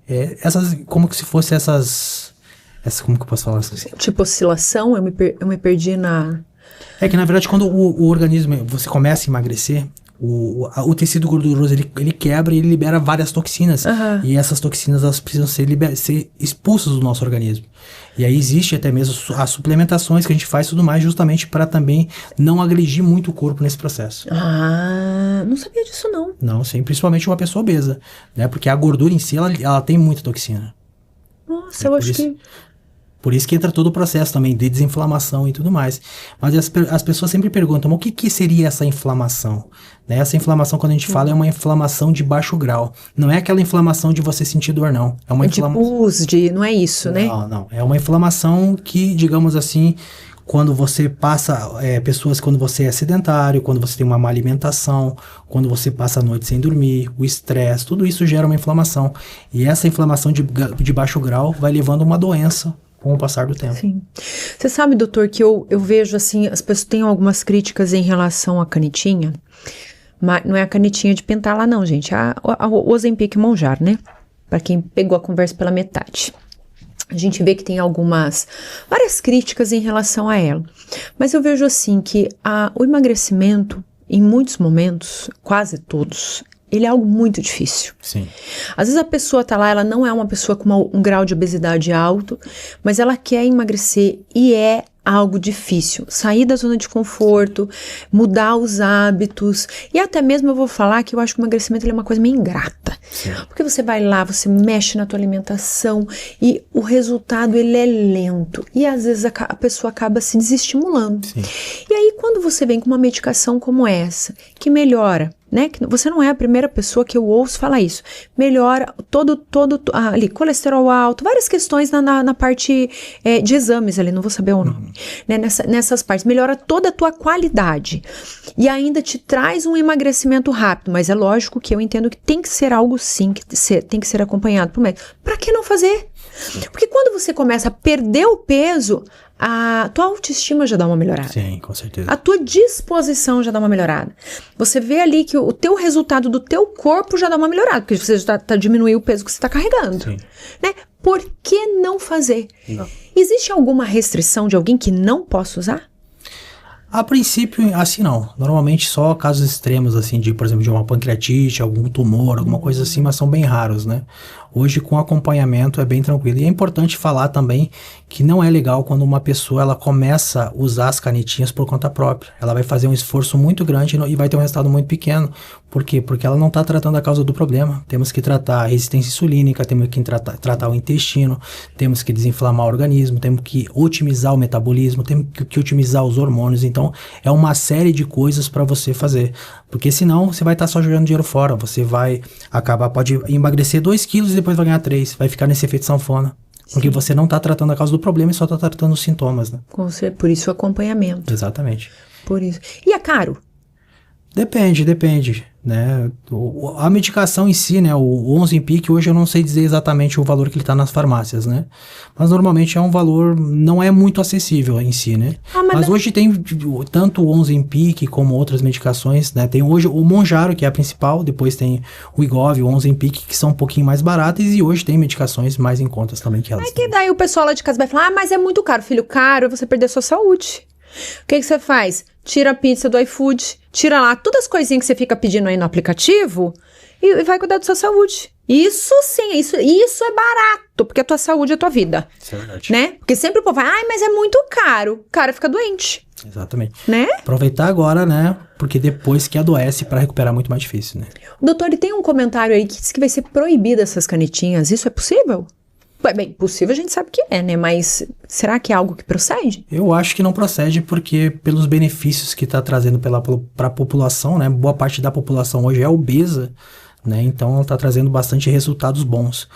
essas, como que se fosse como que eu posso falar assim? Tipo oscilação, eu me perdi na... É que, na verdade, quando o organismo, você começa a emagrecer, o tecido gorduroso, ele quebra e ele libera várias toxinas. Uhum. E essas toxinas, elas precisam ser expulsas do nosso organismo. E aí existe até mesmo as suplementações que a gente faz e tudo mais, justamente para também não agredir muito o corpo nesse processo. Ah, não sabia disso não. Não, sim, principalmente uma pessoa obesa, né? Porque a gordura em si, ela tem muita toxina. Nossa, eu acho que... Por isso que entra todo o processo também de desinflamação e tudo mais. Mas as pessoas sempre perguntam, mas o que seria essa inflamação? Né? Essa inflamação, quando a gente fala, é uma inflamação de baixo grau. Não é aquela inflamação de você sentir dor, não. É uma inflamação... não é isso, né? Não. É uma inflamação que, digamos assim, quando você passa, pessoas, quando você é sedentário, quando você tem uma má alimentação, quando você passa a noite sem dormir, o estresse, tudo isso gera uma inflamação. E essa inflamação de baixo grau vai levando a uma doença com o passar do tempo. Sim. Você sabe, doutor, que eu vejo assim, as pessoas têm algumas críticas em relação à canetinha, mas não é a canetinha de pintar lá não, gente, o Ozempic Monjar, né? Para quem pegou a conversa pela metade. A gente vê que tem várias críticas em relação a ela. Mas eu vejo assim que o emagrecimento, em muitos momentos, quase todos, ele é algo muito difícil. Sim. Às vezes a pessoa tá lá, ela não é uma pessoa com um grau de obesidade alto, mas ela quer emagrecer e é algo difícil. Sair da zona de conforto, mudar os hábitos. E até mesmo eu vou falar que eu acho que o emagrecimento ele é uma coisa meio ingrata. Sim. Porque você vai lá, você mexe na tua alimentação e o resultado ele é lento. E às vezes a pessoa acaba se desestimulando. Sim. E aí quando você vem com uma medicação como essa, que melhora, né? Você não é a primeira pessoa que eu ouço falar isso. Melhora todo ali, colesterol alto, várias questões na parte de exames ali, não vou saber o nome. Né? Nessas partes, melhora toda a tua qualidade. E ainda te traz um emagrecimento rápido, mas é lógico que eu entendo que tem que ser algo sim, tem que ser acompanhado por médico. Pra que não fazer? Porque quando você começa a perder o peso, a tua autoestima já dá uma melhorada. Sim, com certeza. A tua disposição já dá uma melhorada. Você vê ali que o teu resultado do teu corpo já dá uma melhorada, porque você já tá diminuindo o peso que você está carregando. Sim. Né? Por que não fazer? Não. Existe alguma restrição de alguém que não possa usar? A princípio, assim não. Normalmente só casos extremos, assim, por exemplo, de uma pancreatite, algum tumor, alguma coisa assim, mas são bem raros, né? Hoje, com acompanhamento, é bem tranquilo. E é importante falar também que não é legal quando uma pessoa, ela começa a usar as canetinhas por conta própria. Ela vai fazer um esforço muito grande e vai ter um resultado muito pequeno. Por quê? Porque ela não está tratando a causa do problema. Temos que tratar a resistência insulínica, temos que tratar o intestino, temos que desinflamar o organismo, temos que otimizar o metabolismo, temos que otimizar os hormônios. Então, é uma série de coisas para você fazer. Porque senão, você vai estar só jogando dinheiro fora. Você vai pode emagrecer 2 quilos e depois vai ganhar 3. Vai ficar nesse efeito sanfona. Porque Sim. Você não está tratando a causa do problema e só está tratando os sintomas, né? Por isso o acompanhamento. Exatamente. Por isso. E é caro? Depende, né? A medicação em si, né? O Ozempic, hoje eu não sei dizer exatamente o valor que ele está nas farmácias, né? Mas normalmente é um valor, não é muito acessível em si, né? Mas hoje tem tanto o Ozempic como outras medicações, né? Tem hoje o Mounjaro, que é a principal, depois tem o Wegovy, o Ozempic, que são um pouquinho mais baratas, e hoje tem medicações mais em contas também que elas. Aí que daí o pessoal lá de casa vai falar, mas é muito caro, filho, caro é você perder a sua saúde. O que você faz? Tira a pizza do iFood, tira lá todas as coisinhas que você fica pedindo aí no aplicativo e vai cuidar da sua saúde. Isso sim, isso é barato, porque a tua saúde é a tua vida. Isso é verdade. Né? Porque sempre o povo vai, mas é muito caro. O cara fica doente. Exatamente. Né? Aproveitar agora, né? Porque depois que adoece, para recuperar é muito mais difícil, né? Doutor, ele tem um comentário aí que diz que vai ser proibido essas canetinhas. Isso é possível? Bem, possível a gente sabe que é, né? Mas será que é algo que procede? Eu acho que não procede porque pelos benefícios que está trazendo para a população, né? Boa parte da população hoje é obesa, né? Então ela está trazendo bastante resultados bons.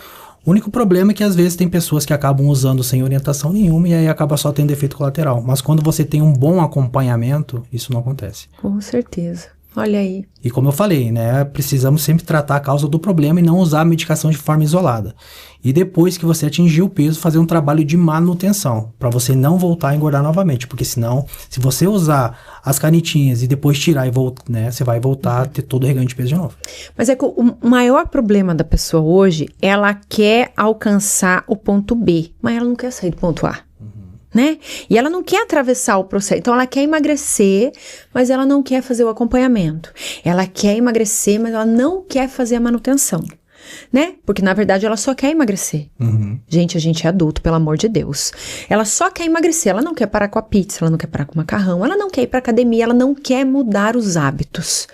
O único problema é que às vezes tem pessoas que acabam usando sem orientação nenhuma e aí acaba só tendo efeito colateral. Mas quando você tem um bom acompanhamento, isso não acontece. Com certeza. Olha aí. E como eu falei, né, precisamos sempre tratar a causa do problema e não usar a medicação de forma isolada. E depois que você atingir o peso, fazer um trabalho de manutenção, para você não voltar a engordar novamente. Porque senão, se você usar as canetinhas e depois tirar e voltar, né, você vai voltar a ter todo o reganho de peso de novo. Mas é que o maior problema da pessoa hoje, ela quer alcançar o ponto B, mas ela não quer sair do ponto A. Né? E ela não quer atravessar o processo, então ela quer emagrecer, mas ela não quer fazer o acompanhamento. Ela quer emagrecer, mas ela não quer fazer a manutenção, né? Porque na verdade ela só quer emagrecer. Gente, a gente é adulto, pelo amor de Deus. Ela só quer emagrecer, ela não quer parar com a pizza, ela não quer parar com o macarrão, ela não quer ir pra academia, ela não quer mudar os hábitos,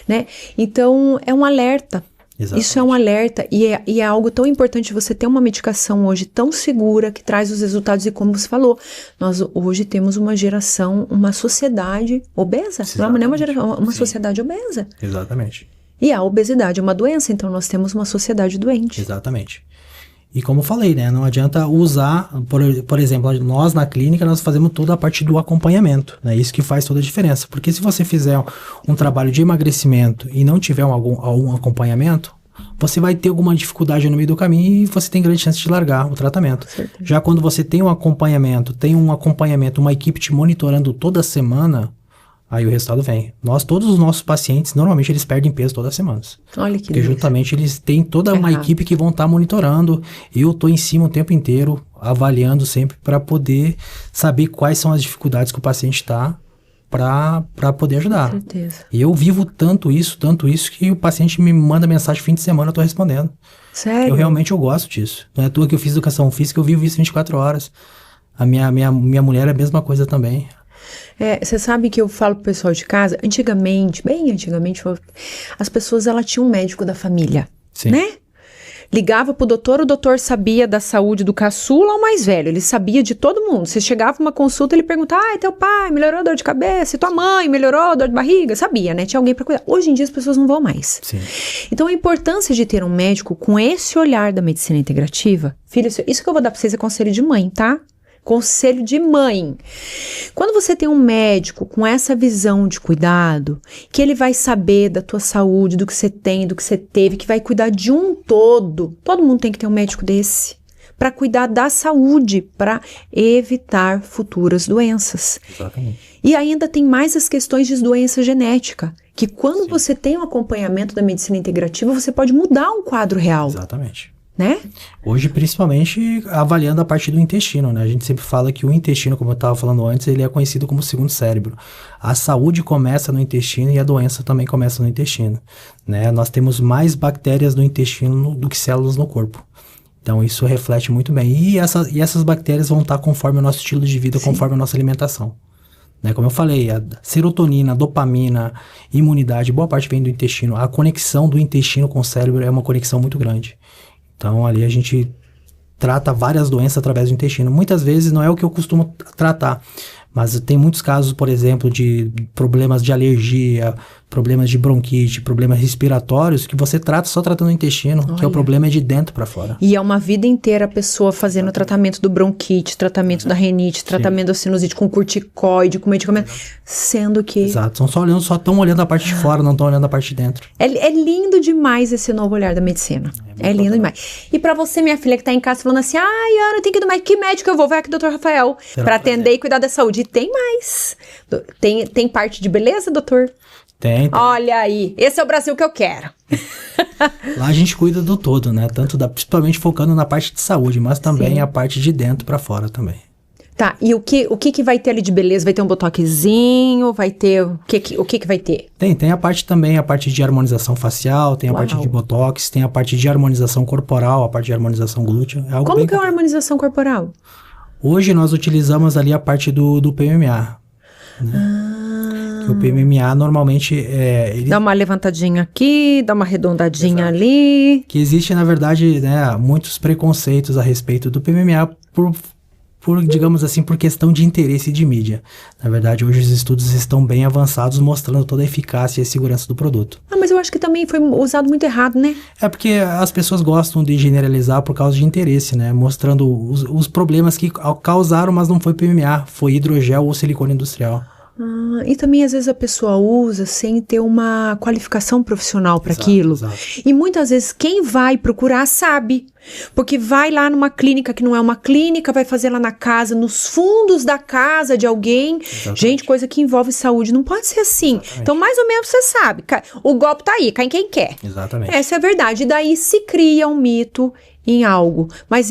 né? Então é um alerta Exatamente. Isso é um alerta e é algo tão importante você ter uma medicação hoje tão segura que traz os resultados e como você falou, nós hoje temos uma geração, uma sociedade obesa, não é uma geração, uma sociedade obesa. Exatamente. E a obesidade é uma doença, então nós temos uma sociedade doente. Exatamente. E como eu falei, né, não adianta usar, por exemplo, nós na clínica, nós fazemos toda a parte do acompanhamento, né, isso que faz toda a diferença, porque se você fizer um trabalho de emagrecimento e não tiver algum acompanhamento, você vai ter alguma dificuldade no meio do caminho e você tem grande chance de largar o tratamento. Já quando você tem um acompanhamento, uma equipe te monitorando toda semana, aí o resultado vem. Todos os nossos pacientes, normalmente eles perdem peso todas as semanas. Olha que porque juntamente eles têm toda uma equipe que vão estar monitorando. Eu estou em cima o tempo inteiro, avaliando sempre para poder saber quais são as dificuldades que o paciente está para poder ajudar. Com certeza. E eu vivo tanto isso, que o paciente me manda mensagem fim de semana, eu estou respondendo. Sério? Eu gosto disso. Não é à toa que eu fiz educação física, eu vivo isso 24 horas. A minha mulher é a mesma coisa também. Você sabe que eu falo pro pessoal de casa, bem antigamente, as pessoas, elas tinham um médico da família, Sim. né? Ligava pro doutor, o doutor sabia da saúde do caçula ou mais velho, ele sabia de todo mundo. Você chegava uma consulta, ele perguntava, teu pai melhorou a dor de cabeça, e tua mãe melhorou a dor de barriga, sabia, né? Tinha alguém pra cuidar. Hoje em dia as pessoas não vão mais. Sim. Então a importância de ter um médico com esse olhar da medicina integrativa, filho, isso que eu vou dar pra vocês é conselho de mãe, tá? Conselho de mãe. Quando você tem um médico com essa visão de cuidado, que ele vai saber da tua saúde, do que você tem, do que você teve, que vai cuidar de um todo. Todo mundo tem que ter um médico desse para cuidar da saúde, para evitar futuras doenças. Exatamente. E ainda tem mais as questões de doença genética, que quando você tem um acompanhamento da medicina integrativa, você pode mudar um quadro real. Exatamente. Né? Hoje, principalmente, avaliando a parte do intestino, né? A gente sempre fala que o intestino, como eu estava falando antes, ele é conhecido como o segundo cérebro. A saúde começa no intestino e a doença também começa no intestino, né? Nós temos mais bactérias no intestino do que células no corpo. Então, isso reflete muito bem. E essas bactérias vão estar conforme o nosso estilo de vida, Sim. conforme a nossa alimentação. Né? Como eu falei, a serotonina, a dopamina, imunidade, boa parte vem do intestino. A conexão do intestino com o cérebro é uma conexão muito grande. Então, ali a gente trata várias doenças através do intestino. Muitas vezes não é o que eu costumo tratar, mas tem muitos casos, por exemplo, de problemas de alergia, problemas de bronquite, problemas respiratórios, que você trata só tratando o intestino, que é o problema é de dentro para fora. E é uma vida inteira a pessoa fazendo tratamento do bronquite, tratamento da renite, tratamento da sinusite com corticoide, com medicamento, sendo que... Exato, só estão olhando a parte de fora, não estão olhando a parte de dentro. É lindo demais esse novo olhar da medicina. É lindo demais. E pra você, minha filha, que tá em casa falando assim, Ana, eu tenho que ir no médico, que médico eu vou? Vai aqui, doutor Rafael, pra atender e cuidar da saúde. E tem mais. Tem parte de beleza, doutor? Tem. Olha aí, esse é o Brasil que eu quero. Lá a gente cuida do todo, né? Principalmente focando na parte de saúde, mas também Sim. a parte de dentro pra fora também. Tá, e o que vai ter ali de beleza? Vai ter um botoxzinho? Vai ter... O que vai ter? Tem a parte também, a parte de harmonização facial, tem a parte de botox, tem a parte de harmonização corporal, a parte de harmonização glútea. É algo Como que é a harmonização corporal? Hoje nós utilizamos ali a parte do PMMA. Né? O PMMA normalmente ele... Dá uma levantadinha aqui, dá uma arredondadinha ali. Que existe, na verdade, né, muitos preconceitos a respeito do PMMA digamos assim, por questão de interesse de mídia. Na verdade, hoje os estudos estão bem avançados, mostrando toda a eficácia e a segurança do produto. Mas eu acho que também foi usado muito errado, né? É porque as pessoas gostam de generalizar por causa de interesse, né? Mostrando os problemas que causaram, mas não foi PMMA, foi hidrogel ou silicone industrial. E também às vezes a pessoa usa sem ter uma qualificação profissional para aquilo. Exato. E muitas vezes quem vai procurar sabe, porque vai lá numa clínica que não é uma clínica, vai fazer lá na casa, nos fundos da casa de alguém. Exatamente. Gente, coisa que envolve saúde, não pode ser assim. Exatamente. Então mais ou menos você sabe, o golpe tá aí, cai em quem quer. Exatamente. Essa é a verdade, e daí se cria um mito em algo. Mas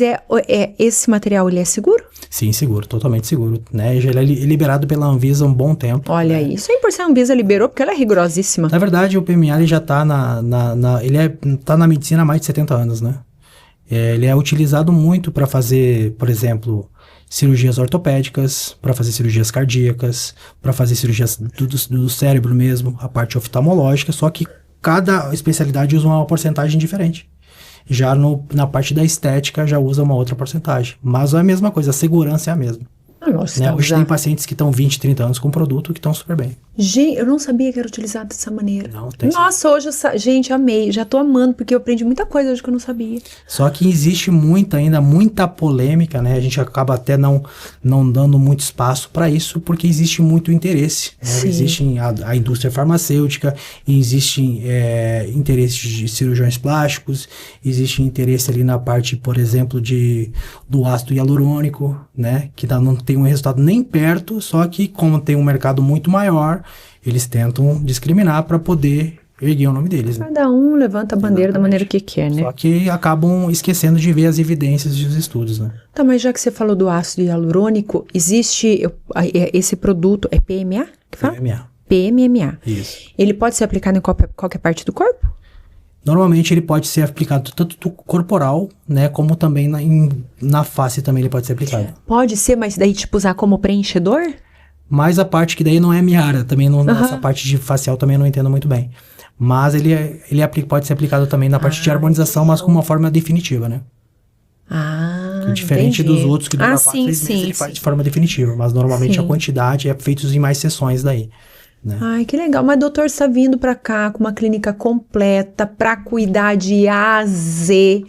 esse material, ele é seguro? Sim, seguro, totalmente seguro, né? Já ele é liberado pela Anvisa há um bom tempo. Olha aí, 100% a Anvisa liberou porque ela é rigorosíssima. Na verdade, o PMMA ele já tá tá na medicina há mais de 70 anos, né? Ele é utilizado muito para fazer, por exemplo, cirurgias ortopédicas, para fazer cirurgias cardíacas, para fazer cirurgias do cérebro mesmo, a parte oftalmológica, só que cada especialidade usa uma porcentagem diferente. Já na parte da estética, já usa uma outra porcentagem. Mas é a mesma coisa, a segurança é a mesma. Nossa, Né? Hoje tem pacientes que estão 20, 30 anos com o produto que estão super bem. Gente, eu não sabia que era utilizado dessa maneira. Não, tem Nossa, hoje gente, amei. Já tô amando, porque eu aprendi muita coisa hoje que eu não sabia. Só que existe muita polêmica, né? A gente acaba até não dando muito espaço para isso, porque existe muito interesse. Né? Existe a indústria farmacêutica, existem interesses de cirurgiões plásticos, existe interesse ali na parte, por exemplo, do ácido hialurônico, né? Que não tem um resultado nem perto, só que como tem um mercado muito maior, eles tentam discriminar para poder erguer o nome deles. Né? Cada um levanta a bandeira da maneira que quer, né? Só que acabam esquecendo de ver as evidências e os estudos, né? Tá, mas já que você falou do ácido hialurônico, existe esse produto, é PMA que fala? PMA. PMMA. Isso. Ele pode ser aplicado em qualquer parte do corpo? Normalmente ele pode ser aplicado tanto do corporal, né, como também na face também ele pode ser aplicado. Pode ser, mas daí tipo usar como preenchedor? Mas a parte que daí não é minha área, também essa parte de facial também eu não entendo muito bem. Mas ele pode ser aplicado também na parte de harmonização, mas com uma forma definitiva, né? Ah, diferente entendi. dos outros que duram 4, 6 meses, ele faz de forma definitiva. Mas normalmente a quantidade é feita em mais sessões daí. Né? Ai, que legal. Mas doutor está vindo para cá com uma clínica completa para cuidar de A a Z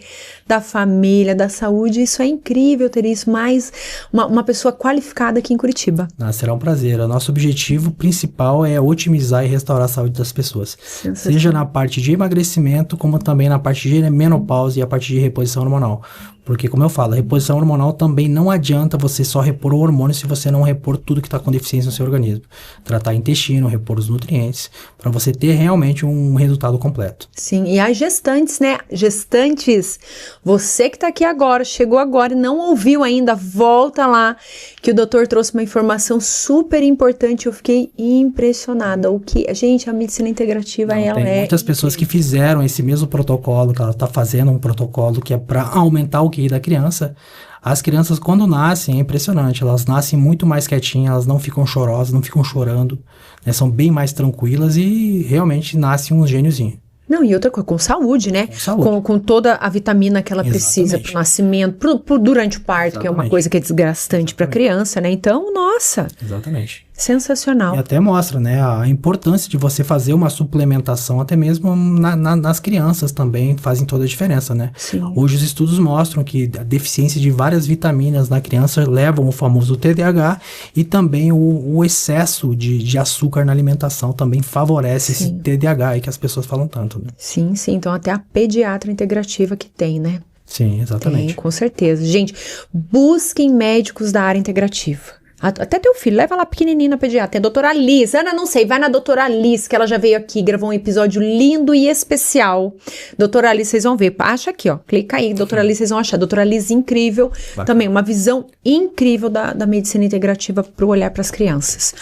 da família, da saúde. Isso é incrível ter isso. Mais uma pessoa qualificada aqui em Curitiba. Será um prazer. O nosso objetivo principal é otimizar e restaurar a saúde das pessoas. Seja na parte de emagrecimento, como também na parte de menopausa e a parte de reposição hormonal. Porque, como eu falo, a reposição hormonal também não adianta você só repor o hormônio se você não repor tudo que está com deficiência no seu organismo. Tratar intestino, repor os nutrientes, para você ter realmente um resultado completo. Sim, e as gestantes, né? Gestantes, você que está aqui agora, chegou agora e não ouviu ainda, volta lá, que o doutor trouxe uma informação super importante. Eu fiquei impressionada. Gente, a medicina integrativa, ela tem muitas pessoas que fizeram esse mesmo protocolo, que ela está fazendo um protocolo que é para aumentar o QI da criança. As crianças, quando nascem, é impressionante, elas nascem muito mais quietinhas, elas não ficam chorosas, não ficam chorando, né, são bem mais tranquilas e realmente nasce um gêniozinho. Não, e outra coisa, com saúde, né? Com saúde. Com toda a vitamina que ela precisa pro nascimento, durante o parto, que é uma coisa que é desgastante para a criança, né? Então, nossa. Exatamente. Sensacional. E até mostra, né, a importância de você fazer uma suplementação, até mesmo nas crianças também fazem toda a diferença, né? Sim. Hoje os estudos mostram que a deficiência de várias vitaminas na criança levam o famoso TDAH e também o excesso de açúcar na alimentação também favorece esse TDAH aí que as pessoas falam tanto, né? Sim, sim. Então até a pediatra integrativa que tem, né? Sim, exatamente. Tem, com certeza. Gente, busquem médicos da área integrativa. Até teu filho, leva lá pequenininho na pediatra. Tem a doutora Liz. Ana, não sei, vai na doutora Liz, que ela já veio aqui, gravou um episódio lindo e especial. Doutora Liz, vocês vão ver. Acha aqui, ó. Clica aí, doutora Liz, vocês vão achar. Doutora Liz, incrível. Bacana. Também uma visão incrível da medicina integrativa para o olhar para as crianças.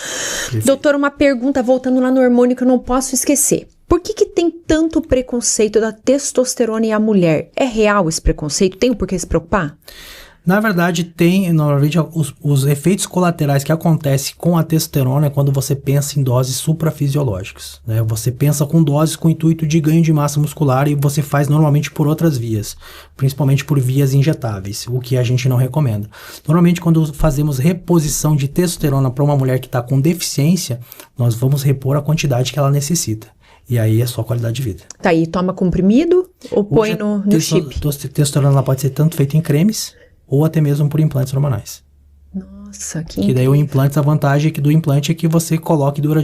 Perfeito. Doutora, uma pergunta, voltando lá no hormônio, que eu não posso esquecer. Por que tem tanto preconceito da testosterona e a mulher? É real esse preconceito? Tem por que se preocupar? Na verdade, tem, normalmente, os efeitos colaterais que acontecem com a testosterona é quando você pensa em doses suprafisiológicas, né? Você pensa com doses com o intuito de ganho de massa muscular e você faz normalmente por outras vias, principalmente por vias injetáveis, o que a gente não recomenda. Normalmente, quando fazemos reposição de testosterona para uma mulher que está com deficiência, nós vamos repor a quantidade que ela necessita. E aí é só qualidade de vida. Tá, e toma comprimido ou põe no chip? Testosterona ela pode ser tanto feita em cremes ou até mesmo por implantes hormonais. Nossa, que daí o implante, a vantagem do implante é que você coloca e dura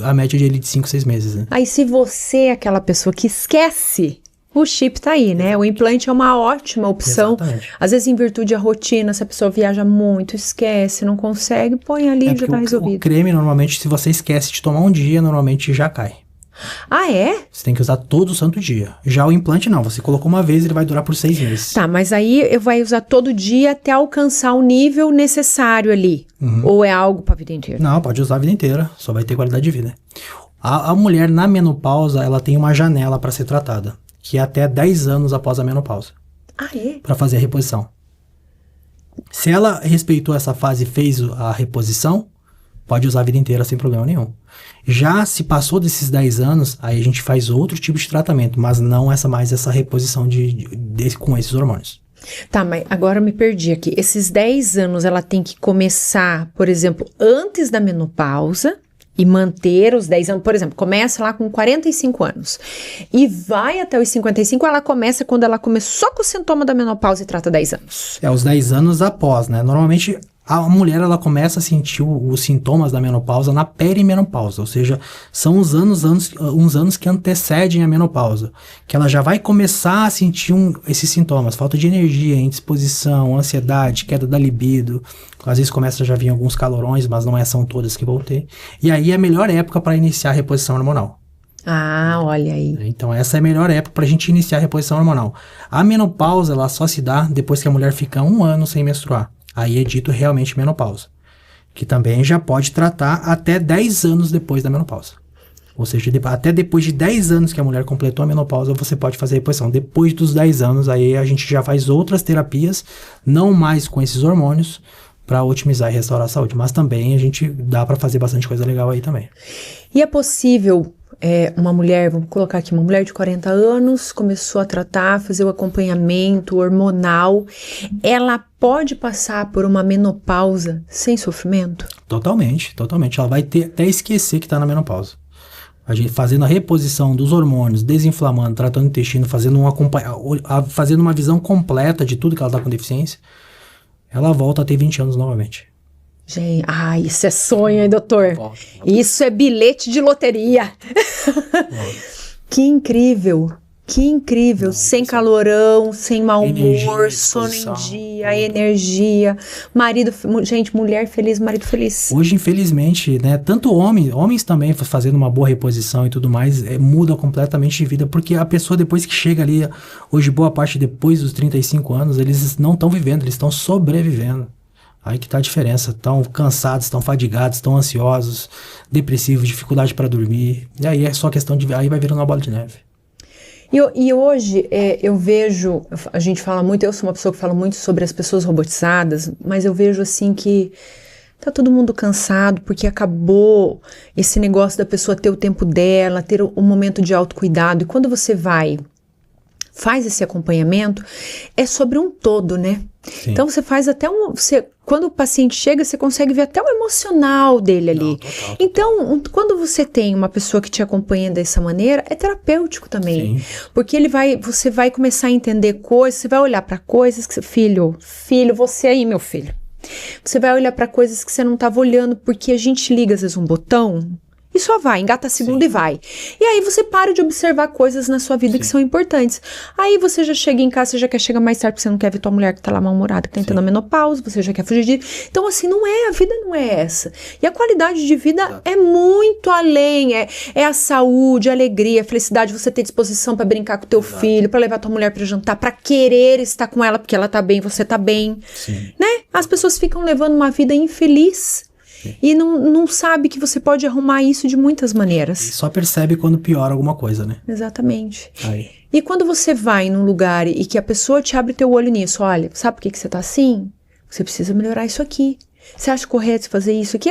a média de 5, 6 meses, né? Aí se você é aquela pessoa que esquece, o chip tá aí, né? O implante é uma ótima opção. Exatamente. Às vezes em virtude da rotina, se a pessoa viaja muito, esquece, não consegue, põe ali e já tá resolvido. O creme, normalmente, se você esquece de tomar um dia, normalmente já cai. Ah, é? Você tem que usar todo santo dia. Já o implante não, você colocou uma vez, ele vai durar por 6 meses. Tá, mas aí eu vou usar todo dia até alcançar o nível necessário ali. Uhum. Ou é algo pra vida inteira? Não, pode usar a vida inteira, só vai ter qualidade de vida. A mulher na menopausa, ela tem uma janela para ser tratada, que é até 10 anos após a menopausa. Ah, é? Para fazer a reposição. Se ela respeitou essa fase e fez a reposição, pode usar a vida inteira sem problema nenhum. Já se passou desses 10 anos, aí a gente faz outro tipo de tratamento, mas não mais essa reposição com esses hormônios. Tá, mas agora eu me perdi aqui. Esses 10 anos ela tem que começar, por exemplo, antes da menopausa e manter os 10 anos. Por exemplo, começa lá com 45 anos e vai até os 55, ela começa quando ela começou com o sintoma da menopausa e trata 10 anos. Os 10 anos após, né? Normalmente a mulher ela começa a sentir os sintomas da menopausa na perimenopausa, ou seja, são uns anos que antecedem a menopausa, que ela já vai começar a sentir esses sintomas, falta de energia, indisposição, ansiedade, queda da libido, às vezes começa a já vir alguns calorões, mas não são todas que vão ter, e aí é a melhor época para iniciar a reposição hormonal. Ah, olha aí. Então essa é a melhor época para a gente iniciar a reposição hormonal. A menopausa ela só se dá depois que a mulher fica 1 ano sem menstruar. Aí é dito realmente menopausa, que também já pode tratar até 10 anos depois da menopausa. Ou seja, até depois de 10 anos que a mulher completou a menopausa, você pode fazer a reposição. Depois dos 10 anos, aí a gente já faz outras terapias, não mais com esses hormônios, para otimizar e restaurar a saúde. Mas também a gente dá para fazer bastante coisa legal aí também. E é possível... uma mulher, vamos colocar aqui, uma mulher de 40 anos, começou a tratar, fazer o acompanhamento hormonal, ela pode passar por uma menopausa sem sofrimento? Totalmente. Ela vai até esquecer que está na menopausa. A gente fazendo a reposição dos hormônios, desinflamando, tratando o intestino, fazendo uma visão completa de tudo que ela está com deficiência, ela volta a ter 20 anos novamente. Gente, isso é sonho, hein, doutor? Isso é bilhete de loteria. Que incrível. Sem calorão, sem mau humor, sono em dia, energia. Mulher feliz, marido feliz. Hoje, infelizmente, né, tanto homens também fazendo uma boa reposição e tudo mais, muda completamente de vida, porque a pessoa depois que chega ali, hoje boa parte depois dos 35 anos, eles não estão vivendo, eles estão sobrevivendo. Aí que tá a diferença, estão cansados, estão fadigados, estão ansiosos, depressivos, dificuldade para dormir, e aí é só questão de, aí vai virando uma bola de neve. E hoje eu vejo, a gente fala muito, eu sou uma pessoa que fala muito sobre as pessoas robotizadas, mas eu vejo assim que tá todo mundo cansado porque acabou esse negócio da pessoa ter o tempo dela, ter o momento de autocuidado, e quando você faz esse acompanhamento, é sobre um todo, né? Sim. Então você faz até quando o paciente chega, você consegue ver até o emocional dele ali. Total. Então, quando você tem uma pessoa que te acompanha dessa maneira, é terapêutico também. Sim. Porque você vai começar a entender coisas, você vai olhar para coisas que filho, você aí, meu filho. Você vai olhar para coisas que você não estava olhando, porque a gente liga às vezes um botão e só vai, engata a segunda. Sim. E vai. E aí você para de observar coisas na sua vida. Sim. Que são importantes. Aí você já chega em casa, você já quer chegar mais tarde, porque você não quer ver tua mulher que tá lá mal-humorada, que tá entrando na menopausa, você já quer fugir de... Então assim, a vida não é essa. E a qualidade de vida é muito além, é a saúde, a alegria, a felicidade, você ter disposição pra brincar com teu filho, pra levar tua mulher pra jantar, pra querer estar com ela, porque ela tá bem, você tá bem. Sim. Né? As pessoas ficam levando uma vida infeliz. E não sabe que você pode arrumar isso de muitas maneiras. E só percebe quando piora alguma coisa, né? Exatamente. Aí. E quando você vai num lugar e que a pessoa te abre teu olho nisso, olha, sabe por que você tá assim? Você precisa melhorar isso aqui. Você acha correto fazer isso aqui?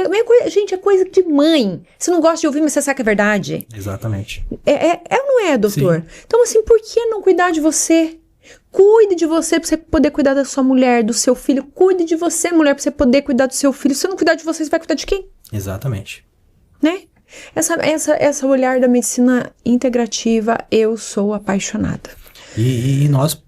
Gente, é coisa de mãe. Você não gosta de ouvir, mas você sabe que é verdade. Exatamente. É ou não é, doutor? Sim. Então assim, por que não cuidar de você? Cuide de você pra você poder cuidar da sua mulher, do seu filho. Cuide de você, mulher, pra você poder cuidar do seu filho. Se você não cuidar de você, você vai cuidar de quem? Exatamente. Né? Essa olhar da medicina integrativa, eu sou apaixonada. E nós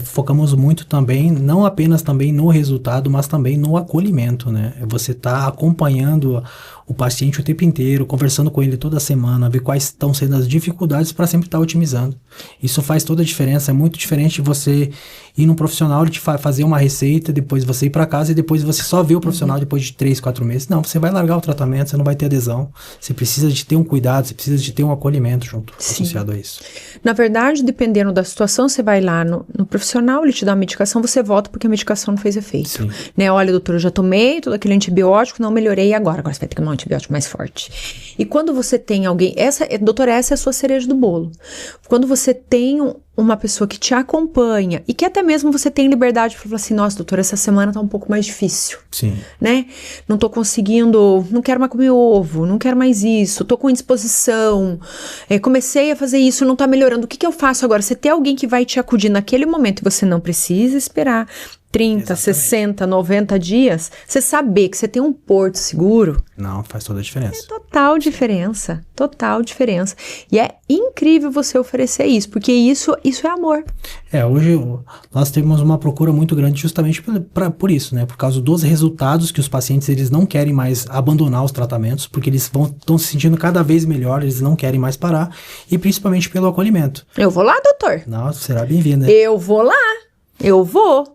focamos muito também, não apenas também no resultado, mas também no acolhimento, né? Você tá acompanhando o paciente o tempo inteiro, conversando com ele toda semana, ver quais estão sendo as dificuldades para sempre estar otimizando. Isso faz toda a diferença, é muito diferente de você ir num profissional e te fazer uma receita, depois você ir para casa e depois você só ver o profissional depois de 3, 4 meses. Não, você vai largar o tratamento, você não vai ter adesão, você precisa de ter um cuidado, você precisa de ter um acolhimento junto, associado a isso. Na verdade, dependendo da situação, você vai lá no profissional, ele te dá a medicação, você volta porque a medicação não fez efeito. Sim. Né? Olha, doutor, eu já tomei todo aquele antibiótico, não melhorei, agora você vai ter que tomar um antibiótico mais forte. E quando você tem alguém, doutora, essa é a sua cereja do bolo. Quando você você tem uma pessoa que te acompanha e que até mesmo você tem liberdade para falar assim, nossa, doutora, essa semana tá um pouco mais difícil. Sim. Né? Não tô conseguindo, não quero mais comer ovo, não quero mais isso, tô com indisposição, comecei a fazer isso, não tá melhorando, o que eu faço agora? Você ter alguém que vai te acudir naquele momento e você não precisa esperar 30, Exatamente. 60, 90 dias, você saber que você tem um porto seguro. Não, faz toda a diferença. Total diferença, total diferença. E é incrível você oferecer isso, porque isso é amor. Hoje nós temos uma procura muito grande justamente por isso, né? Por causa dos resultados que os pacientes, eles não querem mais abandonar os tratamentos, porque eles estão se sentindo cada vez melhor, eles não querem mais parar, e principalmente pelo acolhimento. Eu vou lá, doutor. Nossa, será bem-vinda. Eu vou lá, eu vou.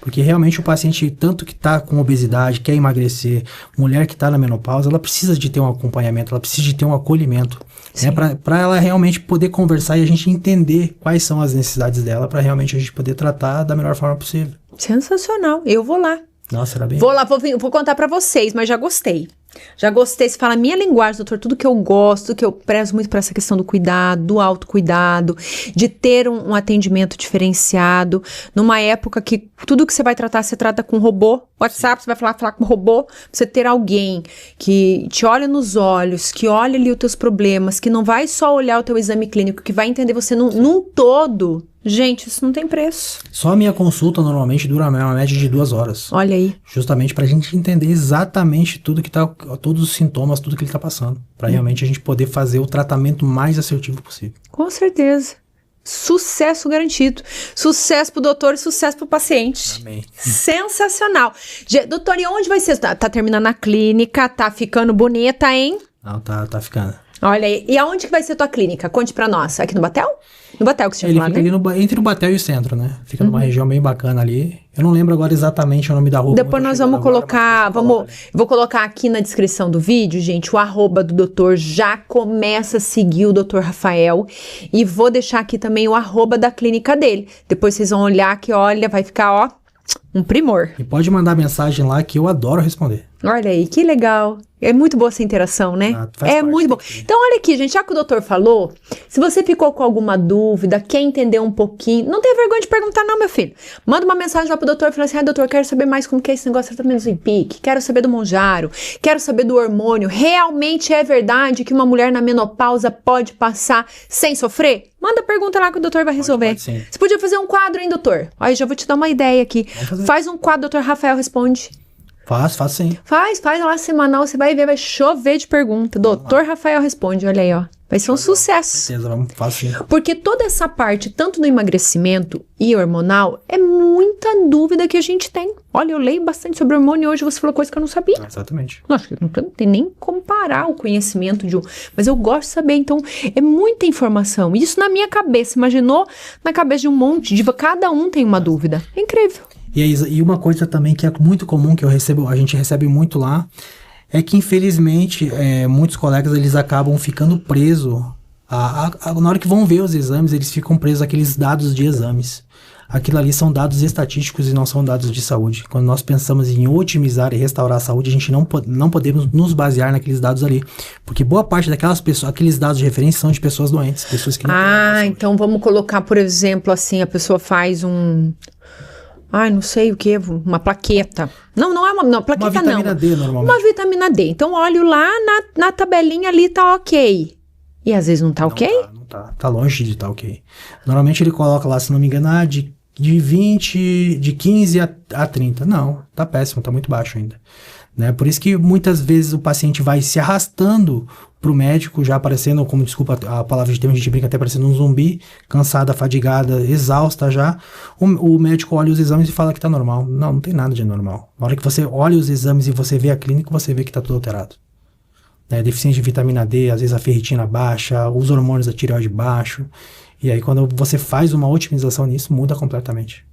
Porque realmente o paciente, tanto que está com obesidade, quer emagrecer, mulher que está na menopausa, ela precisa de ter um acompanhamento, ela precisa de ter um acolhimento, né? Para ela realmente poder conversar e a gente entender quais são as necessidades dela, para realmente a gente poder tratar da melhor forma possível. Sensacional, eu vou lá. Nossa, era bem... Vou lá, vou contar pra vocês, mas já gostei. Já gostei, você fala a minha linguagem, doutor, tudo que eu gosto, que eu prezo muito pra essa questão do cuidado, do autocuidado, de ter um atendimento diferenciado, numa época que tudo que você vai tratar, você trata com robô, WhatsApp, você vai falar com robô, você ter alguém que te olha nos olhos, que olha ali os teus problemas, que não vai só olhar o teu exame clínico, que vai entender você num todo. Gente, isso não tem preço. Só a minha consulta normalmente dura uma média de 2 horas. Olha aí. Justamente pra gente entender exatamente todos os sintomas, tudo que ele tá passando. Pra realmente a gente poder fazer o tratamento mais assertivo possível. Com certeza. Sucesso garantido. Sucesso pro doutor e sucesso pro paciente. Amém. Sensacional. Doutor, e onde vai ser? Tá terminando a clínica, tá ficando bonita, hein? Não, tá ficando. Olha aí. E aonde que vai ser tua clínica? Conte pra nós. Aqui no Batel? No Batel que você tinha Ele falado, fica né? ali entre o Batel e o centro, né? Fica numa região bem bacana ali. Eu não lembro agora exatamente o nome da rua. Depois nós vamos colocar, vou colocar aqui na descrição do vídeo, gente, o @ do doutor. Já começa a seguir o doutor Rafael. E vou deixar aqui também o @ da clínica dele. Depois vocês vão olhar que, olha, vai ficar, ó, um primor. E pode mandar mensagem lá que eu adoro responder. Olha aí, que legal. É muito boa essa interação, né? Faz parte muito bom. Então, olha aqui, gente, já que o doutor falou, se você ficou com alguma dúvida, quer entender um pouquinho, não tenha vergonha de perguntar não, meu filho. Manda uma mensagem lá pro doutor e fala assim, doutor, quero saber mais como que é esse negócio de tratamento do Ozempic, quero saber do Mounjaro, quero saber do hormônio. Realmente é verdade que uma mulher na menopausa pode passar sem sofrer? Manda pergunta lá que o doutor vai resolver. Pode sim. Você podia fazer um quadro, hein, doutor? Aí já vou te dar uma ideia aqui. Faz um quadro, doutor Rafael responde. Faço sim. Faz lá semanal, você vai ver, vai chover de pergunta. Doutor Rafael responde, olha aí, ó. Vai ser um sucesso. Certeza, faço sim. Porque toda essa parte, tanto do emagrecimento e hormonal, é muita dúvida que a gente tem. Olha, eu leio bastante sobre hormônio e hoje você falou coisa que eu não sabia. Exatamente. Acho que não tem nem como comparar o conhecimento de um. Mas eu gosto de saber, então é muita informação. Isso na minha cabeça, imaginou na cabeça de um monte, de cada um tem uma dúvida. É incrível. E uma coisa também que é muito comum, que a gente recebe muito lá, é que infelizmente muitos colegas eles acabam ficando presos, na hora que vão ver os exames, eles ficam presos àqueles dados de exames. Aquilo ali são dados estatísticos e não são dados de saúde. Quando nós pensamos em otimizar e restaurar a saúde, a gente não podemos nos basear naqueles dados ali. Porque boa parte daquelas pessoas, aqueles dados de referência são de pessoas doentes, pessoas que não têm então vamos colocar, por exemplo, assim, a pessoa faz não sei o que, uma plaqueta. Não é uma plaqueta, uma vitamina D, normalmente. Uma vitamina D. Então, olho lá na tabelinha ali, tá ok. E às vezes não tá ok? Não tá. Tá longe de tá ok. Normalmente ele coloca lá, se não me engano, de 15 a 30. Não, tá péssimo, tá muito baixo ainda. Né? Por isso que muitas vezes o paciente vai se arrastando pro médico, já aparecendo, como desculpa a palavra de termo, a gente brinca até parecendo um zumbi, cansada, fadigada, exausta já. O médico olha os exames e fala que tá normal. Não tem nada de normal. Na hora que você olha os exames e você vê a clínica, você vê que tá tudo alterado. Deficiência de vitamina D, às vezes a ferritina baixa, os hormônios da tireoide baixo. E aí quando você faz uma otimização nisso, muda completamente.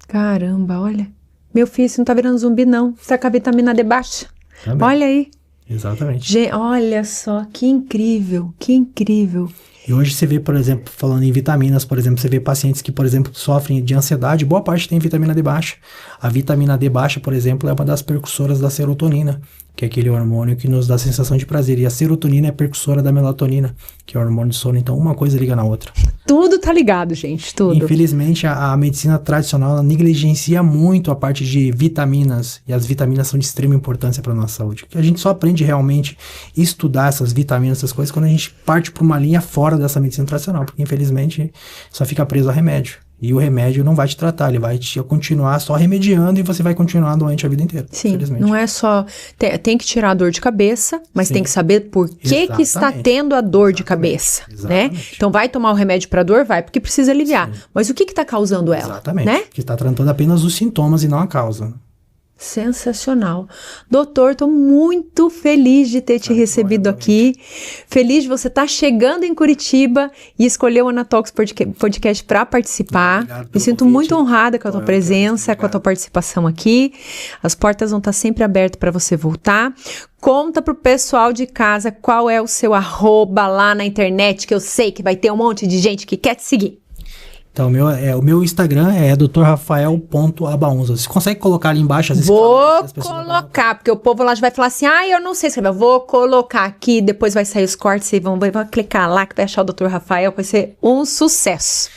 Caramba, olha. Meu filho, você não tá virando zumbi, não. Você tá com a vitamina D baixa. Também. Olha aí. Exatamente. Olha só, que incrível, que incrível. E hoje você vê, por exemplo, falando em vitaminas, por exemplo, você vê pacientes que, por exemplo, sofrem de ansiedade, boa parte tem vitamina D baixa. A vitamina D baixa, por exemplo, é uma das precursoras da serotonina. que é aquele hormônio que nos dá a sensação de prazer. E a serotonina é precursora da melatonina, que é o hormônio do sono. Então, uma coisa liga na outra. Tudo tá ligado, gente, tudo. Infelizmente, a medicina tradicional ela negligencia muito a parte de vitaminas. E as vitaminas são de extrema importância para a nossa saúde. A gente só aprende realmente a estudar essas vitaminas, essas coisas, quando a gente parte para uma linha fora dessa medicina tradicional. Porque, infelizmente, só fica preso a remédio. E o remédio não vai te tratar, ele vai te continuar só remediando e você vai continuar doente a vida inteira. Sim, não é só... Tem que tirar a dor de cabeça, mas tem que saber por que está tendo a dor de cabeça, né? Então vai tomar o remédio para dor? Vai, porque precisa aliviar. Sim. Mas o que está causando ela? Exatamente, né? Que está tratando apenas os sintomas e não a causa. Sensacional. Doutor, estou muito feliz de ter te recebido aqui. Feliz de você estar chegando em Curitiba e escolher o Anatox Podcast para participar. Me sinto muito honrada com a tua presença, com a tua participação aqui. As portas vão estar sempre abertas para você voltar. Conta pro pessoal de casa qual é o seu @ lá na internet, que eu sei que vai ter um monte de gente que quer te seguir. Então, o meu Instagram é drrafael.abaunza. Você consegue colocar ali embaixo as Vou colocar, porque o povo lá já vai falar assim, eu não sei escrever. Vou colocar aqui, depois vai sair os cortes, e vão clicar lá que vai achar o Dr. Rafael, vai ser um sucesso.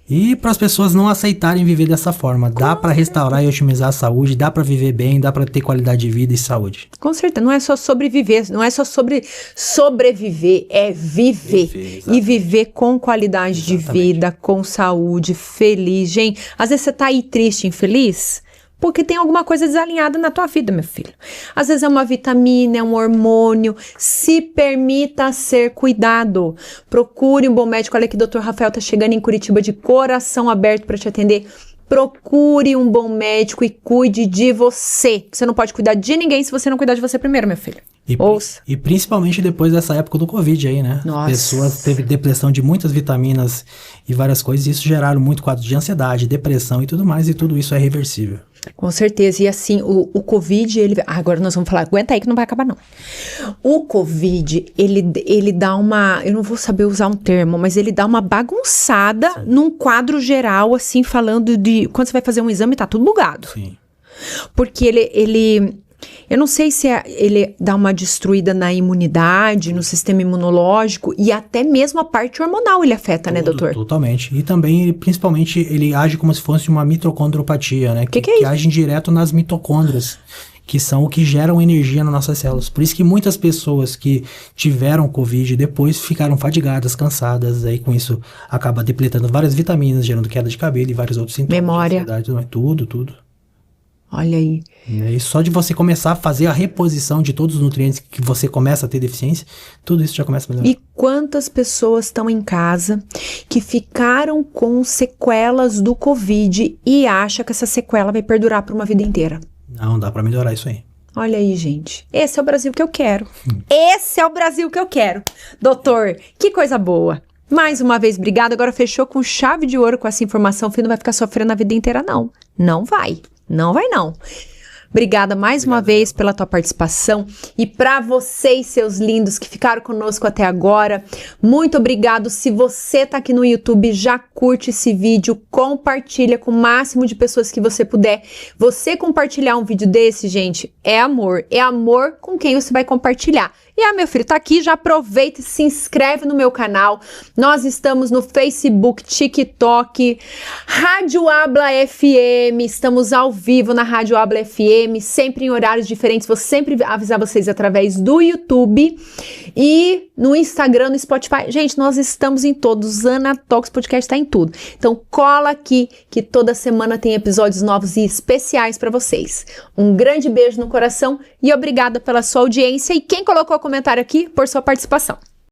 E para as pessoas não aceitarem viver dessa forma, dá para restaurar e otimizar a saúde, dá para viver bem, dá para ter qualidade de vida e saúde. Com certeza, não é só sobreviver, não é só sobre sobreviver, é viver e viver com qualidade de vida, com saúde, feliz. Gente, às vezes você tá aí triste, infeliz, porque tem alguma coisa desalinhada na tua vida, meu filho. Às vezes é uma vitamina, é um hormônio. Se permita ser cuidado. Procure um bom médico. Olha aqui, Dr. Rafael tá chegando em Curitiba de coração aberto para te atender. Procure um bom médico e cuide de você. Você não pode cuidar de ninguém se você não cuidar de você primeiro, meu filho. Ouça. E principalmente depois dessa época do Covid aí, né? Nossa. As pessoas teve depressão de muitas vitaminas e várias coisas. E isso geraram muito quadro de ansiedade, depressão e tudo mais. E tudo isso é reversível. Com certeza, e assim, o Covid, agora nós vamos falar, aguenta aí que não vai acabar não. O Covid, ele dá uma, eu não vou saber usar um termo, mas ele dá uma bagunçada Sim. num quadro geral, assim, falando de, quando você vai fazer um exame, tá tudo bugado. Sim. Porque ele eu não sei se ele dá uma destruída na imunidade, no sistema imunológico e até mesmo a parte hormonal ele afeta, né, doutor? Totalmente. E também, principalmente, ele age como se fosse uma mitocondropatia, né? Que é isso? Que age direto nas mitocôndrias, que são o que geram energia nas nossas células. Por isso que muitas pessoas que tiveram Covid depois ficaram fadigadas, cansadas, aí com isso acaba depletando várias vitaminas, gerando queda de cabelo e vários outros sintomas. Memória. Tudo. Olha aí. E só de você começar a fazer a reposição de todos os nutrientes que você começa a ter deficiência, tudo isso já começa a melhorar. E quantas pessoas estão em casa que ficaram com sequelas do Covid e acham que essa sequela vai perdurar por uma vida inteira? Não, dá pra melhorar isso aí. Olha aí, gente. Esse é o Brasil que eu quero. Esse é o Brasil que eu quero. Doutor, que coisa boa. Mais uma vez, obrigada. Agora fechou com chave de ouro com essa informação. O filho não vai ficar sofrendo a vida inteira, não. Não vai. Não vai, não. Obrigada mais uma vez pela tua participação e para vocês, seus lindos que ficaram conosco até agora, muito obrigado. Se você tá aqui no YouTube, já curte esse vídeo, compartilha com o máximo de pessoas que você puder. Você compartilhar um vídeo desse, gente, é amor com quem você vai compartilhar. E meu filho, tá aqui, já aproveita e se inscreve no meu canal. Nós estamos no Facebook, TikTok, Rádio Habla FM, estamos ao vivo na Rádio Habla FM, sempre em horários diferentes, vou sempre avisar vocês através do YouTube e no Instagram, no Spotify. Gente, nós estamos em todos, Anatox Podcast tá em tudo. Então cola aqui que toda semana tem episódios novos e especiais para vocês. Um grande beijo no coração e obrigada pela sua audiência e quem colocou comentário aqui por sua participação.